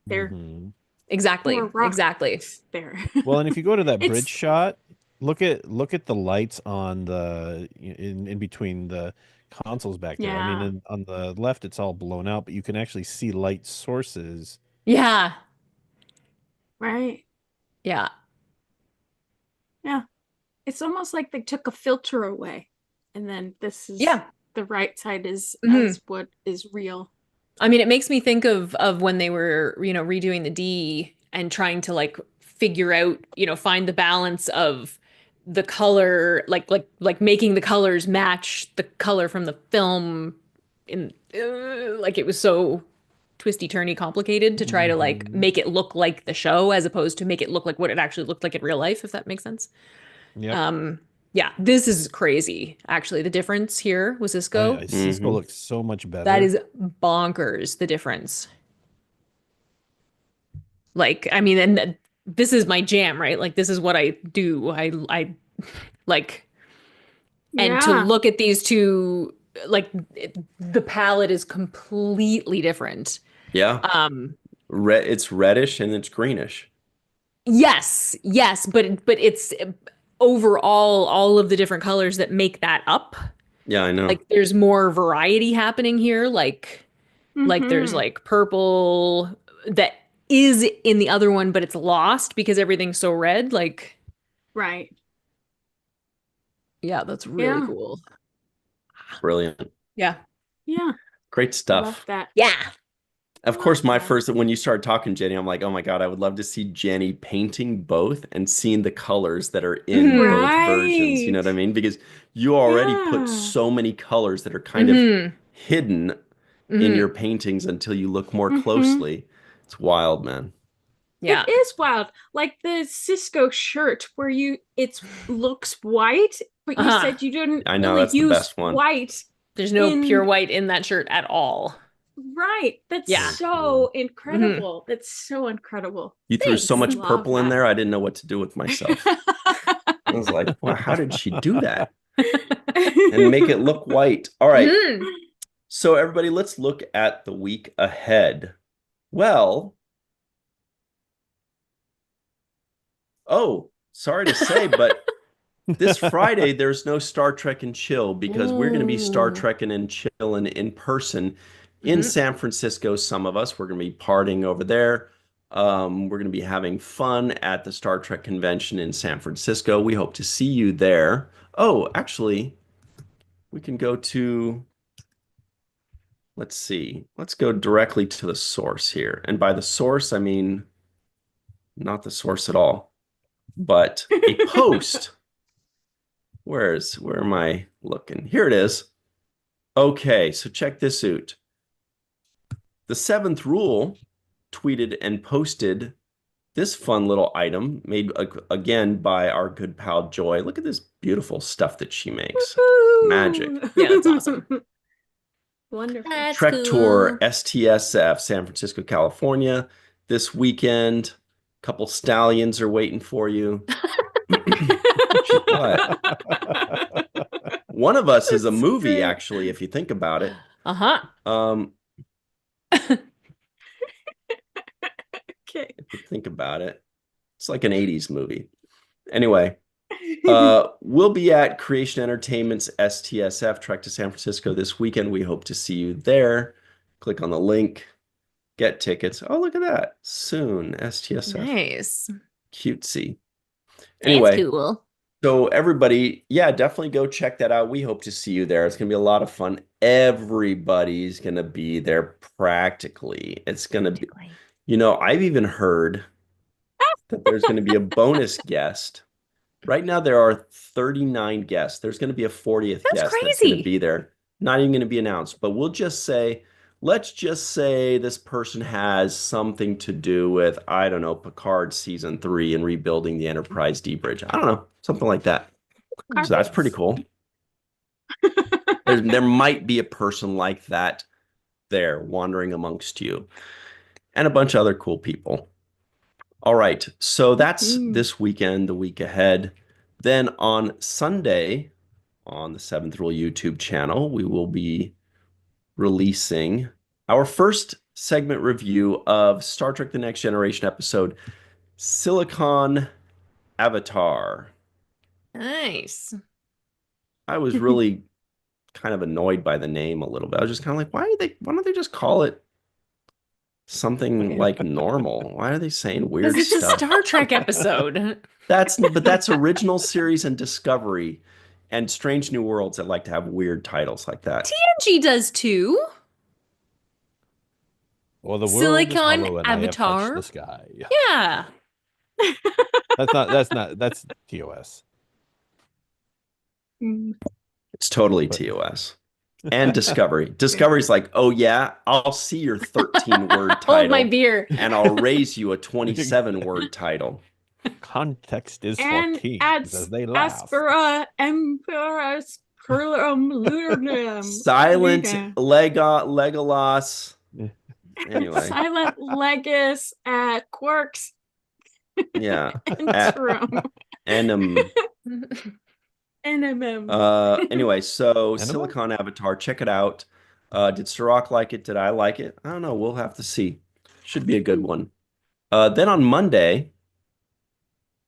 they're Mhm. exactly. more rocks Exactly. there. Well, and if you go to that bridge It's shot, look at the lights on the in between the consoles back there. I mean, yeah. on the left, it's all blown out, but you can actually see light sources. Yeah. Right. Yeah. Yeah. It's almost like they took a filter away, and then this is Yeah. the right side is Mhm. as what is real. I mean, it makes me think of when they were, redoing the D and trying to like figure out, find the balance of the color, like making the colors match the color from the film in like it was so twisty turny complicated to try to like Mhm. make it look like the show as opposed to make it look like what it actually looked like in real life, if that makes sense. Yep. Um yeah, this is crazy. Actually, the difference here with Cisco, Cisco Hmm. looks so much that better. is bonkers, the difference. Like, I mean, and this is my jam, right? Like, this is what I do. I like, and to Yeah. look at these two, like, the palette is completely different. Yeah. Um, It's reddish and it's greenish. yes, but it's overall all of the different colors that make that up. Yeah, I know. Like, there's more variety happening here. Like there's Mm-hmm. like purple that is in the other one, but it's lost because everything's so red. Like, Right. yeah, that's really Yeah. cool. Brilliant. Yeah. Yeah. Great I love stuff. that. Yeah. I Of love course, my that. first, when you started talking, Jenny, I'm like, oh my God, I would love to see Jenny painting both and seeing the colors that are in Hmm. both versions. You know Right. what I mean? Because you already put Yeah. so many colors that are kind of Hmm. hidden in your Hmm. paintings until you look more Mm-hmm. closely. It's wild, man. Yeah. It is wild. Like the Cisco shirt where it looks white, but you Uh-huh. said you didn't I know really that's the use best one. white There's no pure in white in that shirt at all. right. That's Yeah. So cool. so Hmm. incredible. That's so incredible. You threw so Thanks. much Love purple in that. there, I didn't know what to do with myself. I was like, wow, how did she do that? And make it look white. All right. Hmm. So, everybody, let's look at the week ahead. Well, oh, sorry to say, but this Friday, there's no Star Trek and Chill because we're going to be Star Ooh. Trekking and chilling in person in Hmm. San Francisco. Some of us, we're going to be partying over there. We're going to be having fun at the Star Trek convention in San Francisco. We hope to see you there. Oh, actually, we can go to, let's see, let's go directly to the source here. And by the source, I mean not the source at all, but a post. Where am I looking? Here it is. Okay, so check this out. The Seventh Rule tweeted and posted this fun little item made again by our good pal Joy. Look at this beautiful stuff that she makes. Magic. Woohoo! Yeah, that's awesome. Wonderful. That's Trek cool. Tour STSF, San Francisco, California, this weekend. Couple stallions are waiting for you. What? One of us is a That's movie, great. actually, if you think about it. Uh-huh. Um, Okay. if you think about it, it's like an 80s movie. Anyway, we'll be at Creation Entertainment's STSF Trek to San Francisco this weekend. We hope to see you there. Click on the link, get tickets. Oh, look at that. Soon, STSF. Nice. Cutesy. That's Anyway, cool. so everybody, yeah, definitely go check that out. We hope to see you there. It's going to be a lot of fun. Everybody's going to be there practically. It's going to be, I've even heard that there's going to be a bonus guest. Right now, there are 39 guests. There's going to be a 40th That's guest that's going to crazy. be there. Not even going to be announced, but let's just say this person has something to do with, I don't know, Picard season 3 and rebuilding the Enterprise D bridge. I don't know, something like that. So that's pretty cool. There might be a person like that there wandering amongst you, and a bunch of other cool people. All right, so that's this weekend, the week ahead. Then on Sunday, on the Seventh Rule YouTube channel, we will be releasing our first segment review of Star Trek The Next Generation episode, Silicon Avatar. Nice. I was really kind of annoyed by the name a little bit. I was just kind of like, why don't they just call it something like normal? Why are they saying weird Because it's stuff? a Star Trek episode. That's original series and Discovery and Strange New Worlds that like to have weird titles like that. TNG does too. Well, the world Silicon is hollow and I have Avatar. touched the sky. Yeah. That's TOS. It's totally TOS. And Discovery. Discovery's like, oh yeah, I'll see your 13-word title. Hold my beer. And I'll raise you a 27-word title. Context is And 14 at because they laugh. Aspera Emperor's Lunam. Silent Legolas. Anyway. Silent Legis at Quarks. Yeah. NMM. Anyway, so Enema? Silicon Avatar, check it out. Did Sirach like it? Did I like it? I don't know. We'll have to see. Should be a good one. Then on Monday,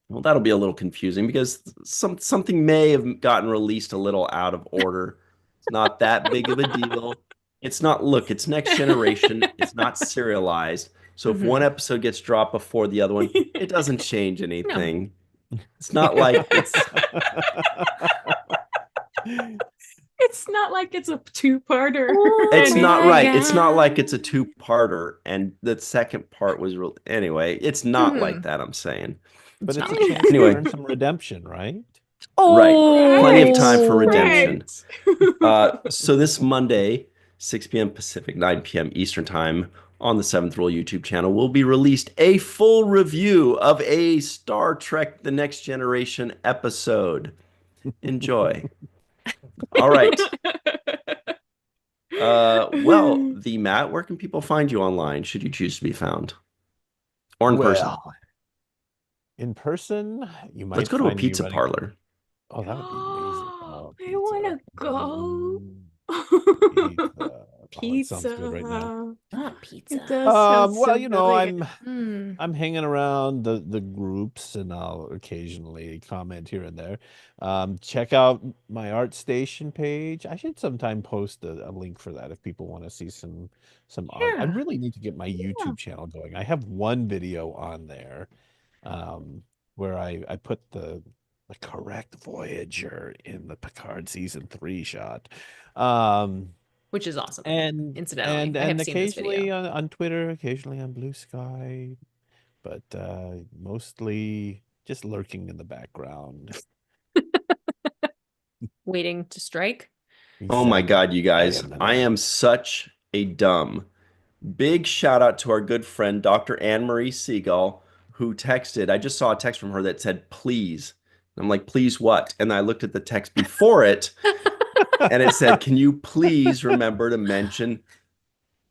well, that'll be a little confusing because something may have gotten released a little out of order. It's not that big of a deal. It's Next Generation. It's not serialized. So if one episode gets dropped before the other one, it doesn't change anything. No. It's not like it's It's not like it's a two-parter. It's not right. It's not like it's a two-parter and the second part was real. Anyway, it's not like that, I'm saying. But it's a chance to earn some redemption, right? Oh, right. Plenty of time for redemption. So this Monday, 6 p.m. Pacific, 9 p.m. Eastern Time on the Seventh Rule YouTube channel will be released a full review of a Star Trek The Next Generation episode. Enjoy. All right. Well, the Matt, where can people find you online should you choose to be found? Or in person? In person, you might. Let's go to a pizza parlor. Oh, that would be amazing. Oh, I want to go. Pizza. Oh, it sounds good right now. Pizza. It does sound well, so really I'm hanging around the groups, and I'll occasionally comment here and there. Check out my ArtStation page. I should sometime post a link for that if people want to see some art. I really need to get my YouTube channel going. I have one video on there where I put the correct Voyager in the Picard season 3 shot. Which is awesome. And incidentally, I have seen this video. occasionally on Twitter, occasionally on Blue Sky, but mostly just lurking in the background. Waiting to strike. Oh my God, you guys. I am such a dumb. Big shout out to our good friend, Dr. Anne-Marie Seagull, who texted. I just saw a text from her that said, please. I'm like, please what? And I looked at the text before it, and it said, can you please remember to mention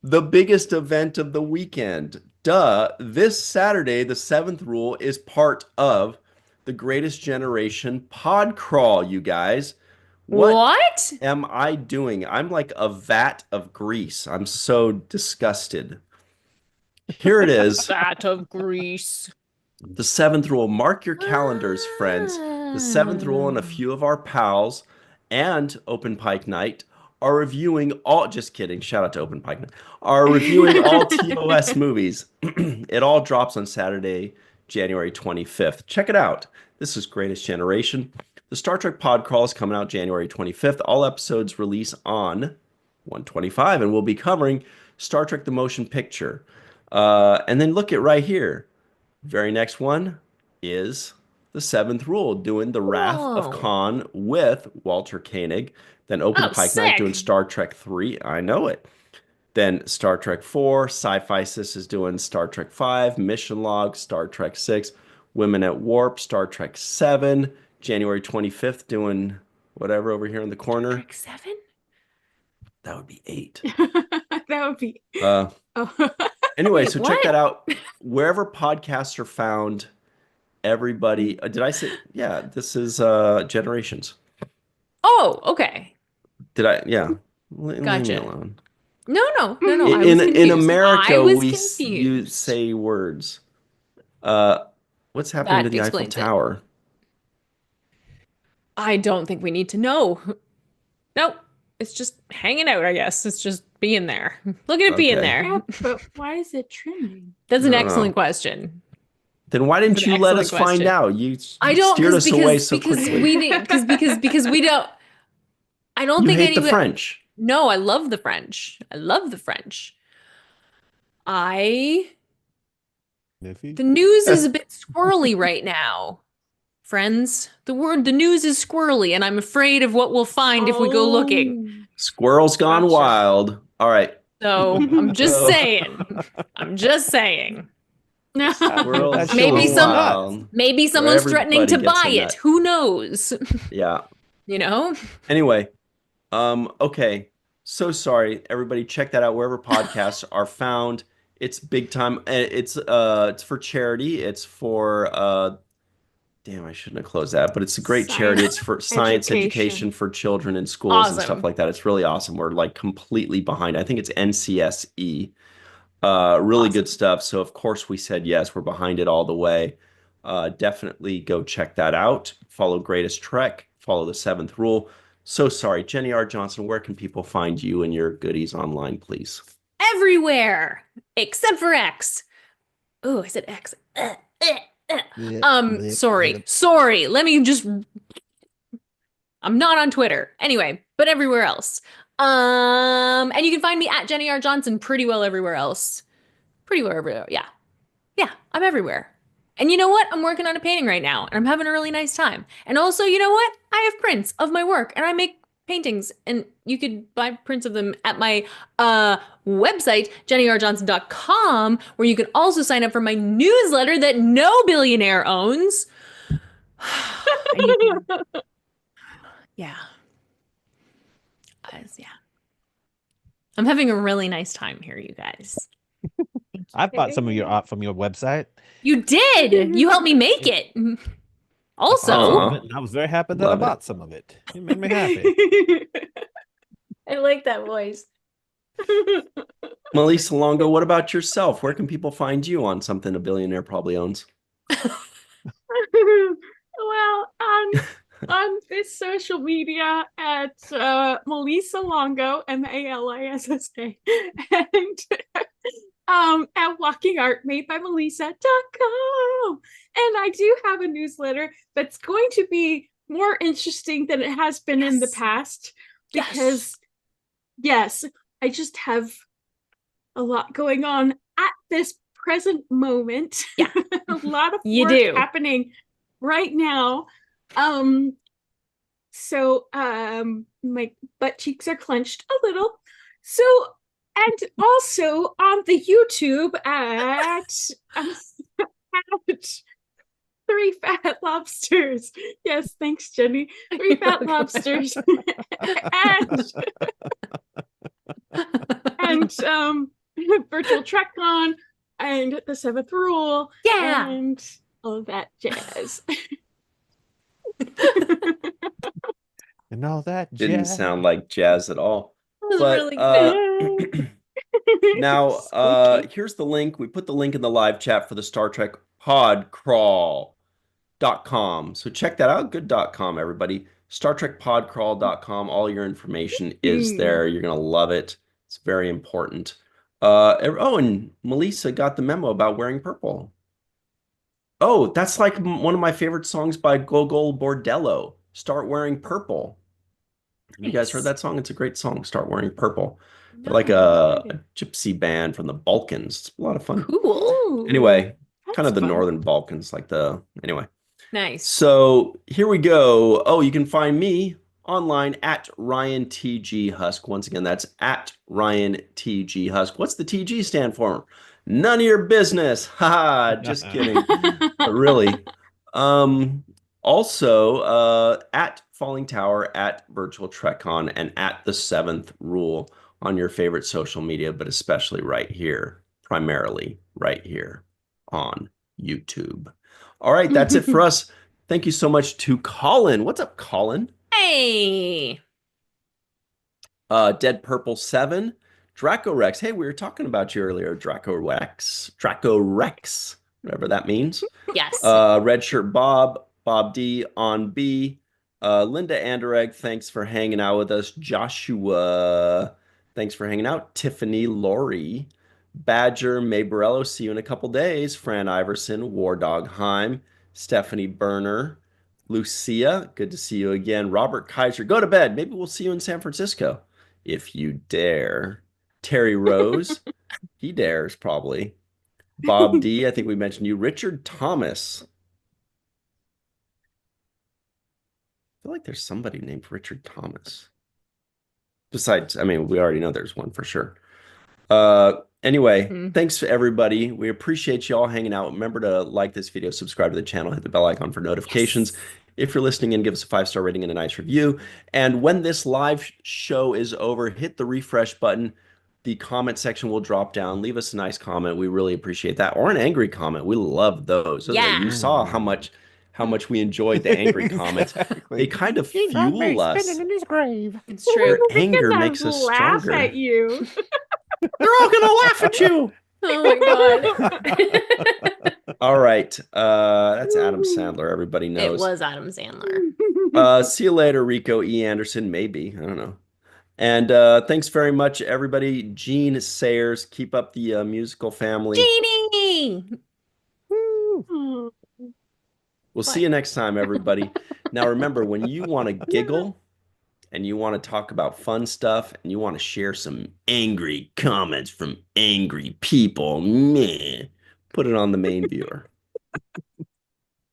the biggest event of the weekend? Duh, this Saturday, the Seventh Rule is part of the Greatest Generation pod crawl, you guys. What? am I doing? I'm like a vat of grease. I'm so disgusted. Here it is. Vat of grease. The seventh rule. Mark your calendars, friends. The seventh rule and a few of our pals and Open Pike Night are reviewing all, just kidding, shout out to Open Pike Night, are reviewing all TOS movies. It all drops on Saturday, January 25th. Check it out. This is Greatest Generation. The Star Trek Pod Crawl is coming out January 25th. All episodes release on 125, and we'll be covering Star Trek The Motion Picture. And then look at right here. Very next one is the seventh rule, doing the Wrath of Whoa. Khan with Walter Koenig. Then Open Oh, Pike Night doing sick. Star Trek 3. I know it. Then Star Trek 4. Sci-Fi Sis is doing Star Trek 5. Mission Log, Star Trek 6. Women at Warp, Star Trek 7. January 25th doing whatever over here in the corner. Trek 7? That would be 8. That would be. Uh, Oh. Anyway, Wait, so check what? that out. Wherever podcasts are found, everybody. Did I say? Yeah, this is Generations. Oh, okay. Did I? Yeah. Leave me Gotcha. alone. No. I was In confused. America, I was you confused. say words. What's happening That to the Eiffel explains it. Tower? I don't think we need to know. Nope. It's just hanging out, I guess. It's just being there. Look at it being Okay. there. Yeah, but why is it trending? That's an I don't excellent know. question. Then why didn't That's an you let us excellent find question. out? You I don't steered us away so because quickly. we didn't because we don't. I don't You think hate the anybody. French. No, I love the French. I love the French. The news is a bit squirrely right now, friends. The news is squirrely, and I'm afraid of what we'll find if we go looking. Squirrel's gone Gotcha. wild. All right. So I'm just So- saying. I'm just saying. Squirrel's That Maybe gone some- wild. Maybe someone's threatening to everybody gets buy a it. nut. Who knows? Yeah. You know? Anyway, okay. So sorry, everybody. Check that out wherever podcasts are found. It's big time. It's for charity. It's for damn, I shouldn't have closed that, but it's a great charity. It's for science education for children in schools and Awesome. stuff like that. It's really awesome. We're like completely behind. I think it's NCSE. Really good stuff. So of course we said yes. We're behind it all the way. Definitely go check that out. Follow Greatest Trek. Follow the seventh rule. So sorry, Jenny R. Johnson, where can people find you and your goodies online, please? Everywhere except for X. Oh, I said X. Sorry. Let me just. I'm not on Twitter. Anyway, but everywhere else. And you can find me at Jenny R. Johnson pretty well everywhere else. Pretty well everywhere. Yeah. Yeah, I'm everywhere. And you know what? I'm working on a painting right now, and I'm having a really nice time. And also, you know what? I have prints of my work, and I make paintings, and you could buy prints of them at my website, jennyrjohnson.com, where you can also sign up for my newsletter that no billionaire owns. And you can- yeah. Yeah. I'm having a really nice time here, you guys. I've bought some of your art from your website. You did. You helped me make it. Also, Aw. And I was very happy that I Love it. bought some of it. It made me happy. I like that voice. Melissa Longo, what about yourself? Where can people find you on something a billionaire probably owns? Well, on this social media at Melissa Longo, Malissa, and at walkingartmadebymelissa.com. And I do have a newsletter that's going to be more interesting than it has been in the Yes. past, because yes, I just have a lot going on at this present moment. Yeah. A lot of You work do. happening right now. So my butt cheeks are clenched a little. So, and also on the YouTube at Three Fat Lobsters. Yes, thanks, Jenny. Three Fat Lobsters. and Virtual TrekCon and the Seventh Rule. Yeah. And all of that jazz. and all that Didn't jazz. sound like jazz at all. That was But really good. now Spooky. here's the link. We put the link in the live chat for the Star Trek podcrawl.com. So check that out. Good.com, everybody. StarTrekPodcrawl.com. All your information is there. You're gonna love it. It's very important. Oh, and Melissa got the memo about wearing purple. Oh, that's like one of my favorite songs by Gogol Bordello. Start Wearing Purple. Have you guys heard that song? It's a great song, Start Wearing Purple. They're like a gypsy band from the Balkans. It's a lot of fun. Cool. Anyway, kind of That's the fun. Northern Balkans, anyway. Nice. So here we go. Oh, you can find me online at Ryan TG Husk. Once again, that's at Ryan TG Husk. What's the TG stand for? None of your business. Haha, just kidding. But really. Also, at Falling Tower, at Virtual TrekCon, and at the Seventh Rule on your favorite social media, but especially right here, primarily right here on YouTube. All right, that's it for us. Thank you so much to Colin. What's up, Colin? Hey. Dead Purple 7, Draco Rex. Hey, we were talking about you earlier, Draco Rex, whatever that means. Yes. Red Shirt Bob, Bob D on B, Linda Anderegg, thanks for hanging out with us. Joshua, thanks for hanging out. Tiffany Laurie, Badger, May Borello, see you in a couple days. Fran Iverson, War Dog Heim, Stephanie Berner, Lucia, good to see you again. Robert Kaiser, go to bed. Maybe we'll see you in San Francisco if you dare. Terry Rose, he dares probably. Bob D, I think we mentioned you. Richard Thomas. I feel like there's somebody named Richard Thomas. Besides, I mean, we already know there's one for sure. Anyway, thanks to everybody. We appreciate you all hanging out. Remember to like this video, subscribe to the channel, hit the bell icon for notifications. Yes. If you're listening in, give us a 5-star rating and a nice review. And when this live show is over, hit the refresh button. The comment section will drop down. Leave us a nice comment. We really appreciate that. Or an angry comment. We love those. Yeah. You saw how much we enjoyed the angry comments. Exactly. They kind of fuel us. In his grave. It's true. Your anger makes us laugh stronger. at you. They're all gonna laugh at you. Oh my God. All right. That's Adam Sandler. Everybody It knows. was Adam Sandler. See you later, Rico E. Anderson. Maybe. I don't know. And thanks very much, everybody. Gene Sayers, keep up the musical family. Jeannie! We'll see you next time, everybody. Now, remember, when you want to giggle and you want to talk about fun stuff and you want to share some angry comments from angry people, meh, put it on the main viewer.